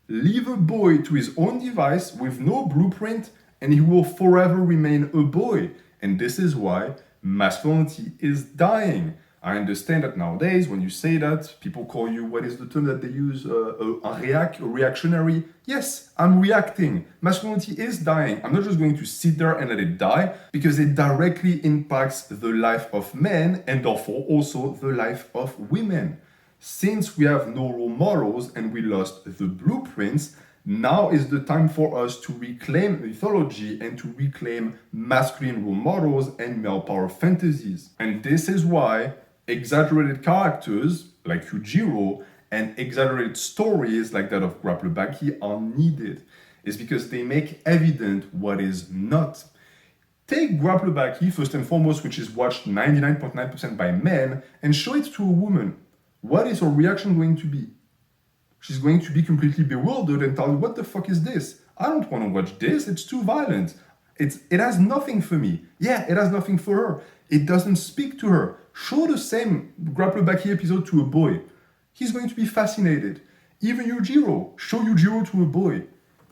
Leave a boy to his own device with no blueprint and he will forever remain a boy. And this is why Masculinity is dying. I understand that nowadays, when you say that, people call you, what is the term that they use? A reactionary. Yes, I'm reacting. Masculinity is dying. I'm not just going to sit there and let it die, because it directly impacts the life of men and therefore also the life of women. Since we have no role models and we lost the blueprints, now is the time for us to reclaim mythology and to reclaim masculine role models and male power fantasies. And this is why exaggerated characters like Yujiro and exaggerated stories like that of Grappler Baki are needed. It's because they make evident what is not. Take Grappler Baki first and foremost, which is watched 99.9% by men, and show it to a woman. What is her reaction going to be? She's going to be completely bewildered and tell you, what the fuck is this? I don't want to watch this, it's too violent. It has nothing for me. Yeah, it has nothing for her. It doesn't speak to her. Show the same Grappler Baki episode to a boy. He's going to be fascinated. Even Yujiro, show Yujiro to a boy.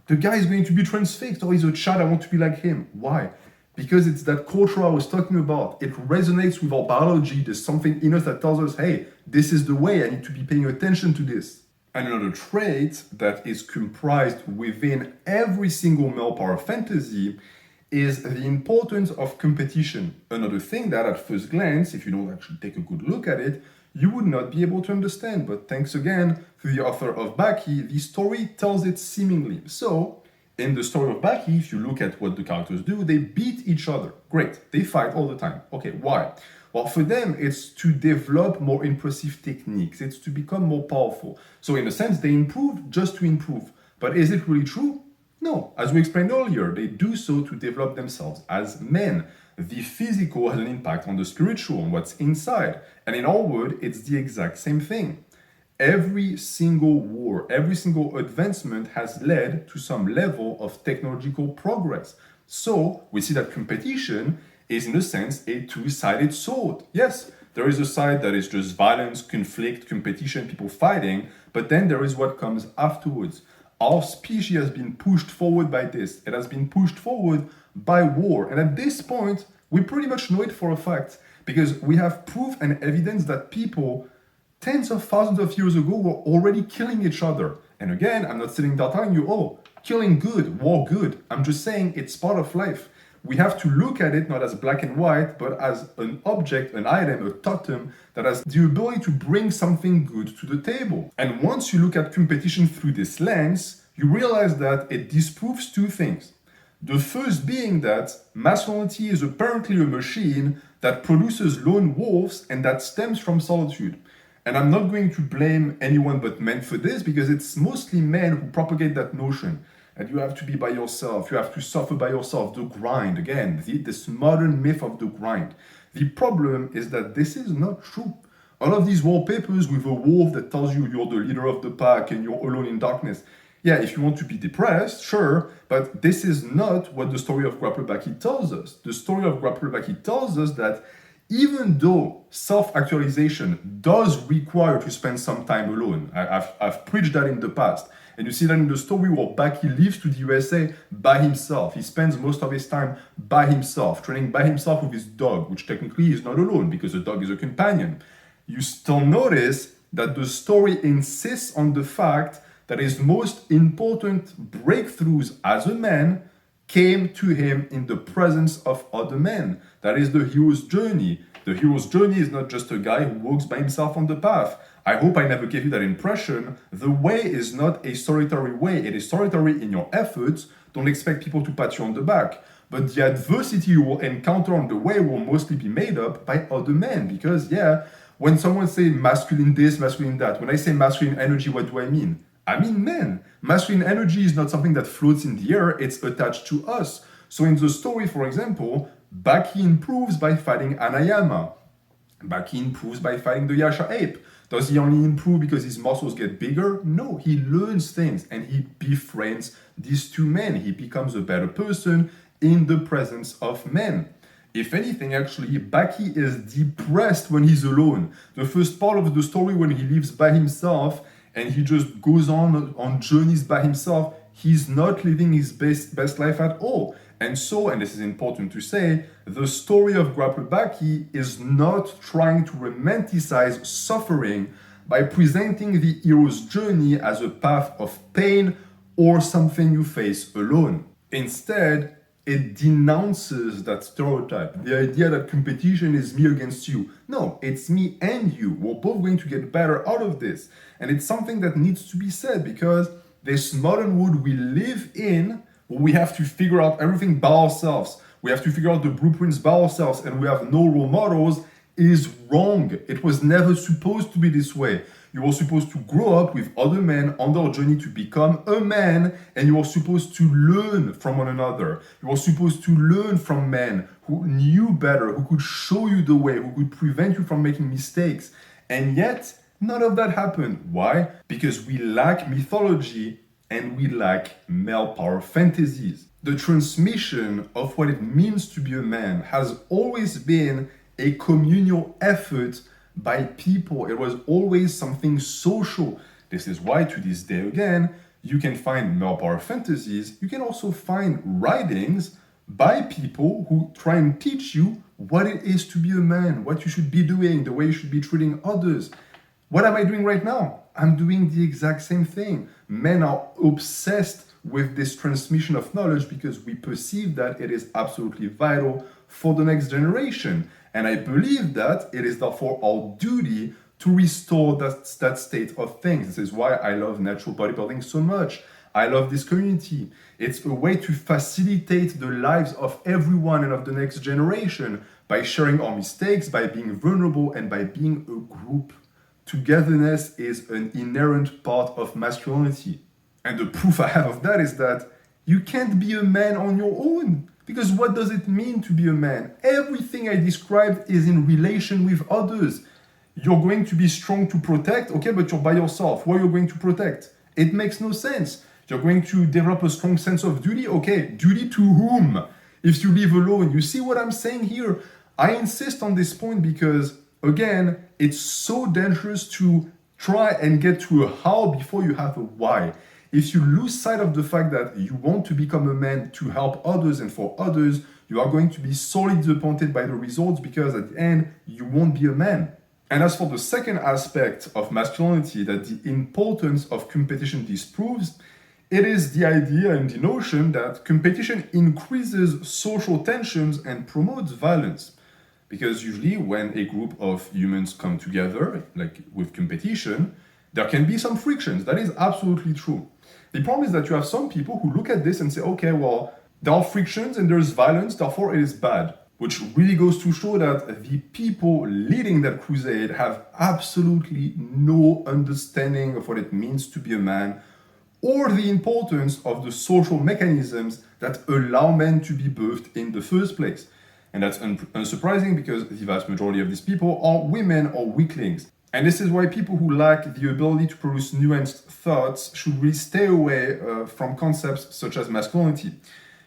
The guy is going to be transfixed. Oh, he's a child, I want to be like him. Why? Because it's that culture I was talking about. It resonates with our biology. There's something in us that tells us, hey, this is the way, I need to be paying attention to this. And another trait that is comprised within every single male power fantasy is the importance of competition. Another thing that at first glance, if you don't actually take a good look at it, you would not be able to understand. But thanks again to the author of Baki, the story tells it seemingly. So, in the story of Baki, if you look at what the characters do, they beat each other. Great, they fight all the time. Okay, why? Well, for them, it's to develop more impressive techniques. It's to become more powerful. So in a sense, they improve just to improve. But is it really true? No. As we explained earlier, they do so to develop themselves as men. The physical has an impact on the spiritual, on what's inside. And in our world, it's the exact same thing. Every single war, every single advancement has led to some level of technological progress. So we see that competition is in a sense a two-sided sword. Yes, there is a side that is just violence, conflict, competition, people fighting, but then there is what comes afterwards. Our species has been pushed forward by this. It has been pushed forward by war. And at this point, we pretty much know it for a fact because we have proof and evidence that people tens of thousands of years ago were already killing each other. And again, I'm not sitting there telling you, oh, killing good, war good. I'm just saying it's part of life. We have to look at it not as black and white, but as an object, an item, a totem that has the ability to bring something good to the table. And once you look at competition through this lens, you realize that it disproves two things. The first being that masculinity is apparently a machine that produces lone wolves and that stems from solitude. And I'm not going to blame anyone but men for this because it's mostly men who propagate that notion. And you have to be by yourself, you have to suffer by yourself, the grind, again, this modern myth of the grind. The problem is that this is not true. All of these wallpapers with a wolf that tells you you're the leader of the pack and you're alone in darkness. Yeah, if you want to be depressed, sure, but this is not what the story of Grappler Baki tells us. The story of Grappler Baki tells us that even though self-actualization does require to spend some time alone, I've preached that in the past, and you see that in the story where Baki leaves to the USA by himself. He spends most of his time by himself, training by himself with his dog, which technically is not alone because the dog is a companion. You still notice that the story insists on the fact that his most important breakthroughs as a man came to him in the presence of other men. That is the hero's journey. The hero's journey is not just a guy who walks by himself on the path. I hope I never gave you that impression. The way is not a solitary way. It is solitary in your efforts. Don't expect people to pat you on the back. But the adversity you will encounter on the way will mostly be made up by other men. Because, yeah, when someone says masculine this, masculine that, when I say masculine energy, what do I mean? I mean men. Masculine energy is not something that floats in the air, it's attached to us. So in the story, for example, Baki improves by fighting Anayama. Baki improves by fighting the Yasha ape. Does he only improve because his muscles get bigger? No, he learns things and he befriends these two men. He becomes a better person in the presence of men. If anything, actually, Baki is depressed when he's alone. The first part of the story when he lives by himself and he just goes on journeys by himself, he's not living his best life at all. And so, and this is important to say, the story of Grappler Baki is not trying to romanticize suffering by presenting the hero's journey as a path of pain or something you face alone. Instead, it denounces that stereotype, the idea that competition is me against you. No, it's me and you. We're both going to get better out of this. And it's something that needs to be said because this modern world we live in, we have to figure out everything by ourselves. We have to figure out the blueprints by ourselves and we have no role models is wrong. It was never supposed to be this way. You were supposed to grow up with other men on their journey to become a man, and you were supposed to learn from one another. You were supposed to learn from men who knew better, who could show you the way, who could prevent you from making mistakes. And yet, none of that happened. Why? Because we lack mythology and we lack male power fantasies. The transmission of what it means to be a man has always been a communal effort by people. It was always something social. This is why to this day again, you can find male power fantasies. You can also find writings by people who try and teach you what it is to be a man, what you should be doing, the way you should be treating others. What am I doing right now? I'm doing the exact same thing. Men are obsessed with this transmission of knowledge because we perceive that it is absolutely vital for the next generation. And I believe that it is therefore our duty to restore that state of things. This is why I love natural bodybuilding so much. I love this community. It's a way to facilitate the lives of everyone and of the next generation by sharing our mistakes, by being vulnerable, and by being a group. Togetherness is an inherent part of masculinity. And the proof I have of that is that you can't be a man on your own. Because what does it mean to be a man? Everything I described is in relation with others. You're going to be strong to protect, okay, but you're by yourself. What are you going to protect? It makes no sense. You're going to develop a strong sense of duty, okay, duty to whom? If you live alone, you see what I'm saying here? I insist on this point because, again, it's so dangerous to try and get to a how before you have a why. If you lose sight of the fact that you want to become a man to help others and for others, you are going to be sorely disappointed by the results because at the end, you won't be a man. And as for the second aspect of masculinity that the importance of competition disproves, it is the idea and the notion that competition increases social tensions and promotes violence. Because usually when a group of humans come together, like with competition, there can be some frictions. That is absolutely true. The problem is that you have some people who look at this and say, okay, well, there are frictions and there's violence, therefore it is bad. Which really goes to show that the people leading that crusade have absolutely no understanding of what it means to be a man or the importance of the social mechanisms that allow men to be birthed in the first place. And that's unsurprising because the vast majority of these people are women or weaklings. And this is why people who lack the ability to produce nuanced thoughts should really stay away from concepts such as masculinity.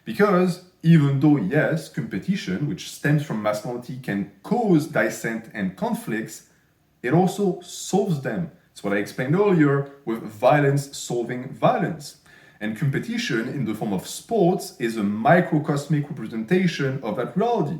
Because even though, yes, competition, which stems from masculinity, can cause dissent and conflicts, it also solves them. It's what I explained earlier with violence solving violence. And competition in the form of sports is a microcosmic representation of that reality.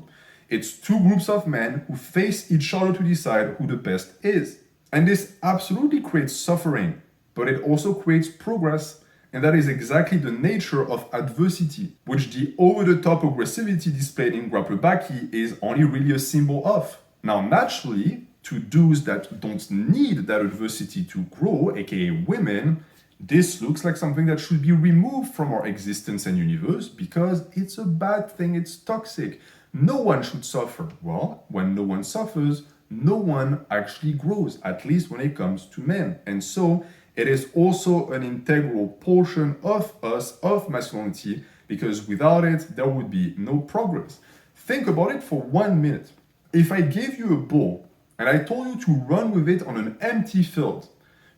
It's two groups of men who face each other to decide who the best is. And this absolutely creates suffering, but it also creates progress. And that is exactly the nature of adversity, which the over-the-top aggressivity displayed in Grappler Baki is only really a symbol of. Now, naturally, to those that don't need that adversity to grow, aka women, this looks like something that should be removed from our existence and universe because it's a bad thing, it's toxic. No one should suffer. Well, when no one suffers, no one actually grows, at least when it comes to men. And so it is also an integral portion of us, of masculinity, because without it, there would be no progress. Think about it for 1 minute. If I gave you a ball and I told you to run with it on an empty field,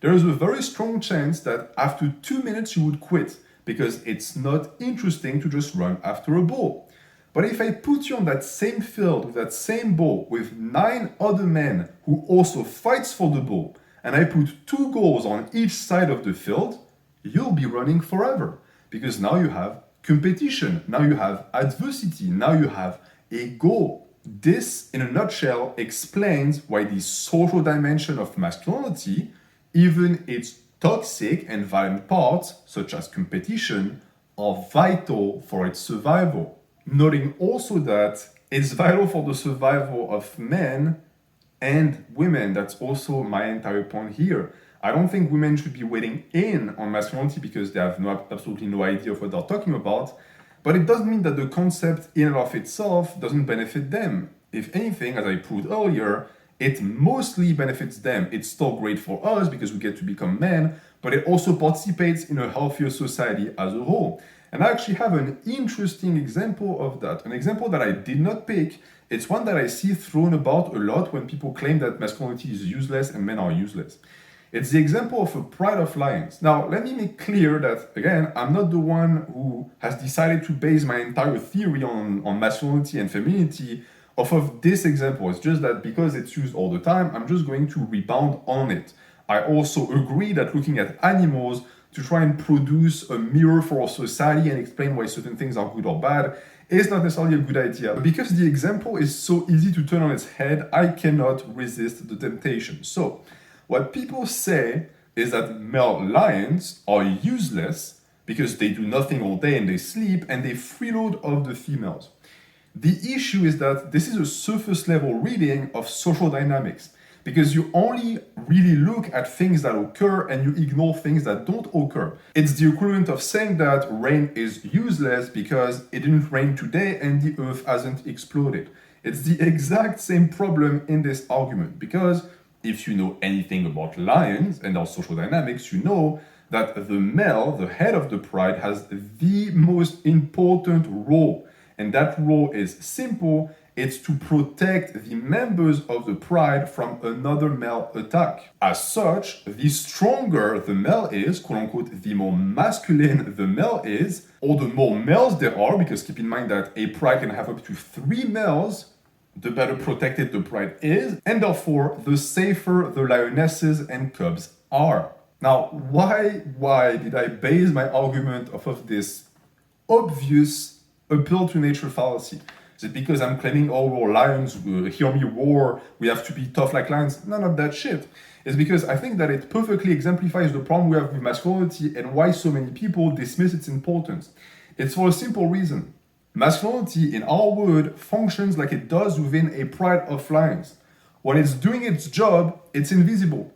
there is a very strong chance that after 2 minutes you would quit because it's not interesting to just run after a ball. But if I put you on that same field with that same ball with 9 other men who also fights for the ball, and I put 2 goals on each side of the field, you'll be running forever because now you have competition, now you have adversity, now you have a goal. This, in a nutshell, explains why the social dimension of masculinity, even its toxic and violent parts, such as competition, are vital for its survival. Noting also that it's vital for the survival of men and women. That's also my entire point here. I don't think women should be weighing in on masculinity because they have absolutely no idea of what they're talking about. But it doesn't mean that the concept in and of itself doesn't benefit them. If anything, as I proved earlier, it mostly benefits them. It's still great for us because we get to become men, but it also participates in a healthier society as a whole. And I actually have an interesting example of that. An example that I did not pick. It's one that I see thrown about a lot when people claim that masculinity is useless and men are useless. It's the example of a pride of lions. Now, let me make clear that, again, I'm not the one who has decided to base my entire theory on masculinity and femininity off of this example. It's just that because it's used all the time, I'm just going to rebound on it. I also agree that looking at animals to try and produce a mirror for our society and explain why certain things are good or bad is not necessarily a good idea. Because the example is so easy to turn on its head, I cannot resist the temptation. So, what people say is that male lions are useless because they do nothing all day and they sleep and they freeload off the females. The issue is that this is a surface level reading of social dynamics because you only really look at things that occur and you ignore things that don't occur. It's the equivalent of saying that rain is useless because it didn't rain today and the earth hasn't exploded. It's the exact same problem in this argument because if you know anything about lions and our social dynamics, you know that the male, the head of the pride, has the most important role. And that role is simple. It's to protect the members of the pride from another male attack. As such, the stronger the male is, quote unquote, the more masculine the male is, or the more males there are, because keep in mind that a pride can have up to 3 males, the better protected the pride is, and therefore the safer the lionesses and cubs are. Now, why did I base my argument off of this obvious appeal to nature fallacy? Is it because I'm claiming, oh, we're lions, hear me roar, we have to be tough like lions? None of that shit. It's because I think that it perfectly exemplifies the problem we have with masculinity and why so many people dismiss its importance. It's for a simple reason. Masculinity, in our word, functions like it does within a pride of lions. When it's doing its job, it's invisible.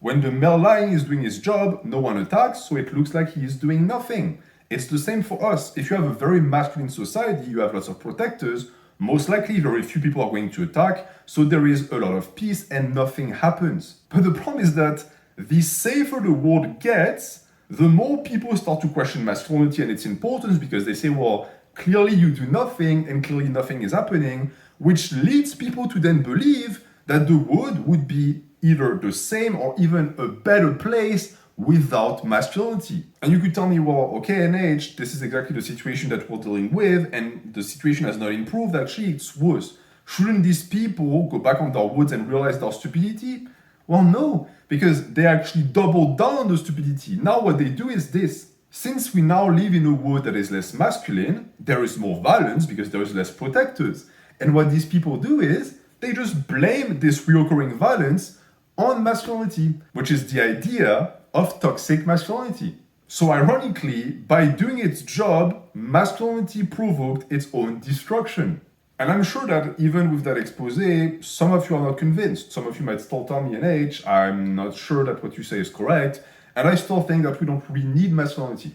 When the male lion is doing his job, no one attacks, so it looks like he is doing nothing. It's the same for us. If you have a very masculine society, you have lots of protectors, most likely very few people are going to attack, so there is a lot of peace and nothing happens. But the problem is that the safer the world gets, the more people start to question masculinity and its importance because they say, well, clearly you do nothing and clearly nothing is happening, which leads people to then believe that the world would be either the same or even a better place without masculinity. And you could tell me, well, okay, NH, this is exactly the situation that we're dealing with and the situation has not improved, actually it's worse. Shouldn't these people go back on their words and realize their stupidity? Well, no, because they actually double down on the stupidity. Now what they do is this. Since we now live in a world that is less masculine, there is more violence because there is less protectors. And what these people do is, they just blame this reoccurring violence on masculinity, which is the idea of toxic masculinity. So ironically, by doing its job, masculinity provoked its own destruction. And I'm sure that even with that expose, some of you are not convinced. Some of you might still tell me, NH, I'm not sure that what you say is correct. And I still think that we don't really need masculinity.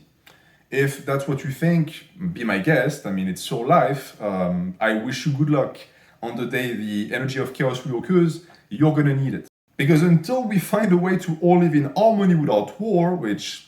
If that's what you think, be my guest. I mean, it's your life. I wish you good luck. On the day the energy of chaos reoccurs, you're gonna need it. Because until we find a way to all live in harmony without war, which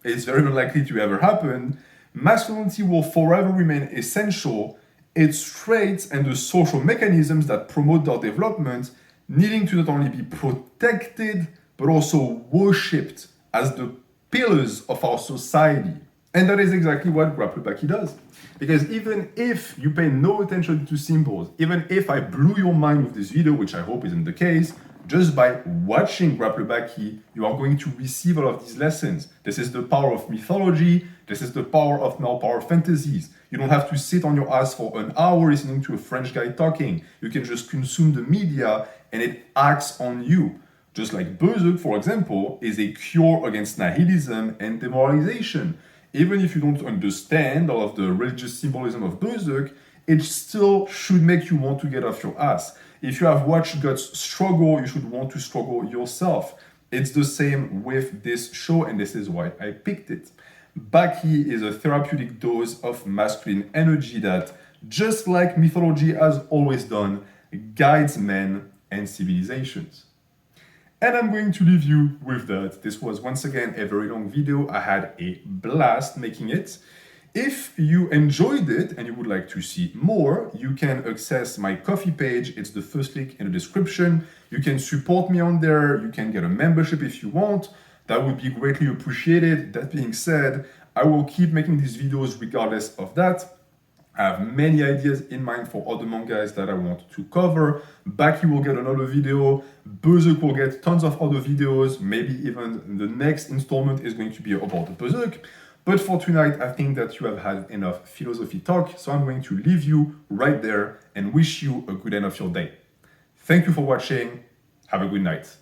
is very unlikely to ever happen, masculinity will forever remain essential, its traits and the social mechanisms that promote their development needing to not only be protected, but also worshipped as the pillars of our society. And that is exactly what Grappler Baki does. Because even if you pay no attention to symbols, even if I blew your mind with this video, which I hope isn't the case, Just by watching Grappler Baki, you are going to receive all of these lessons. This is the power of mythology. This is the power of male power fantasies. You don't have to sit on your ass for an hour listening to a French guy talking. You can just consume the media and it acts on you. Just like Berserk, for example, is a cure against nihilism and demoralization. Even if you don't understand all of the religious symbolism of Berserk, it still should make you want to get off your ass. If you have watched Guts struggle, you should want to struggle yourself. It's the same with this show, and this is why I picked it. Baki is a therapeutic dose of masculine energy that, just like mythology has always done, guides men and civilizations. And I'm going to leave you with that. This was once again a very long video. I had a blast making it. If you enjoyed it and you would like to see more, you can access my Ko-fi page. It's the first link in the description. You can support me on there. You can get a membership if you want. That would be greatly appreciated. That being said, I will keep making these videos regardless of that. I have many ideas in mind for other mangas that I want to cover. Baki will get another video. Berserk will get tons of other videos. Maybe even the next installment is going to be about Berserk. But for tonight, I think that you have had enough philosophy talk. So I'm going to leave you right there and wish you a good end of your day. Thank you for watching. Have a good night.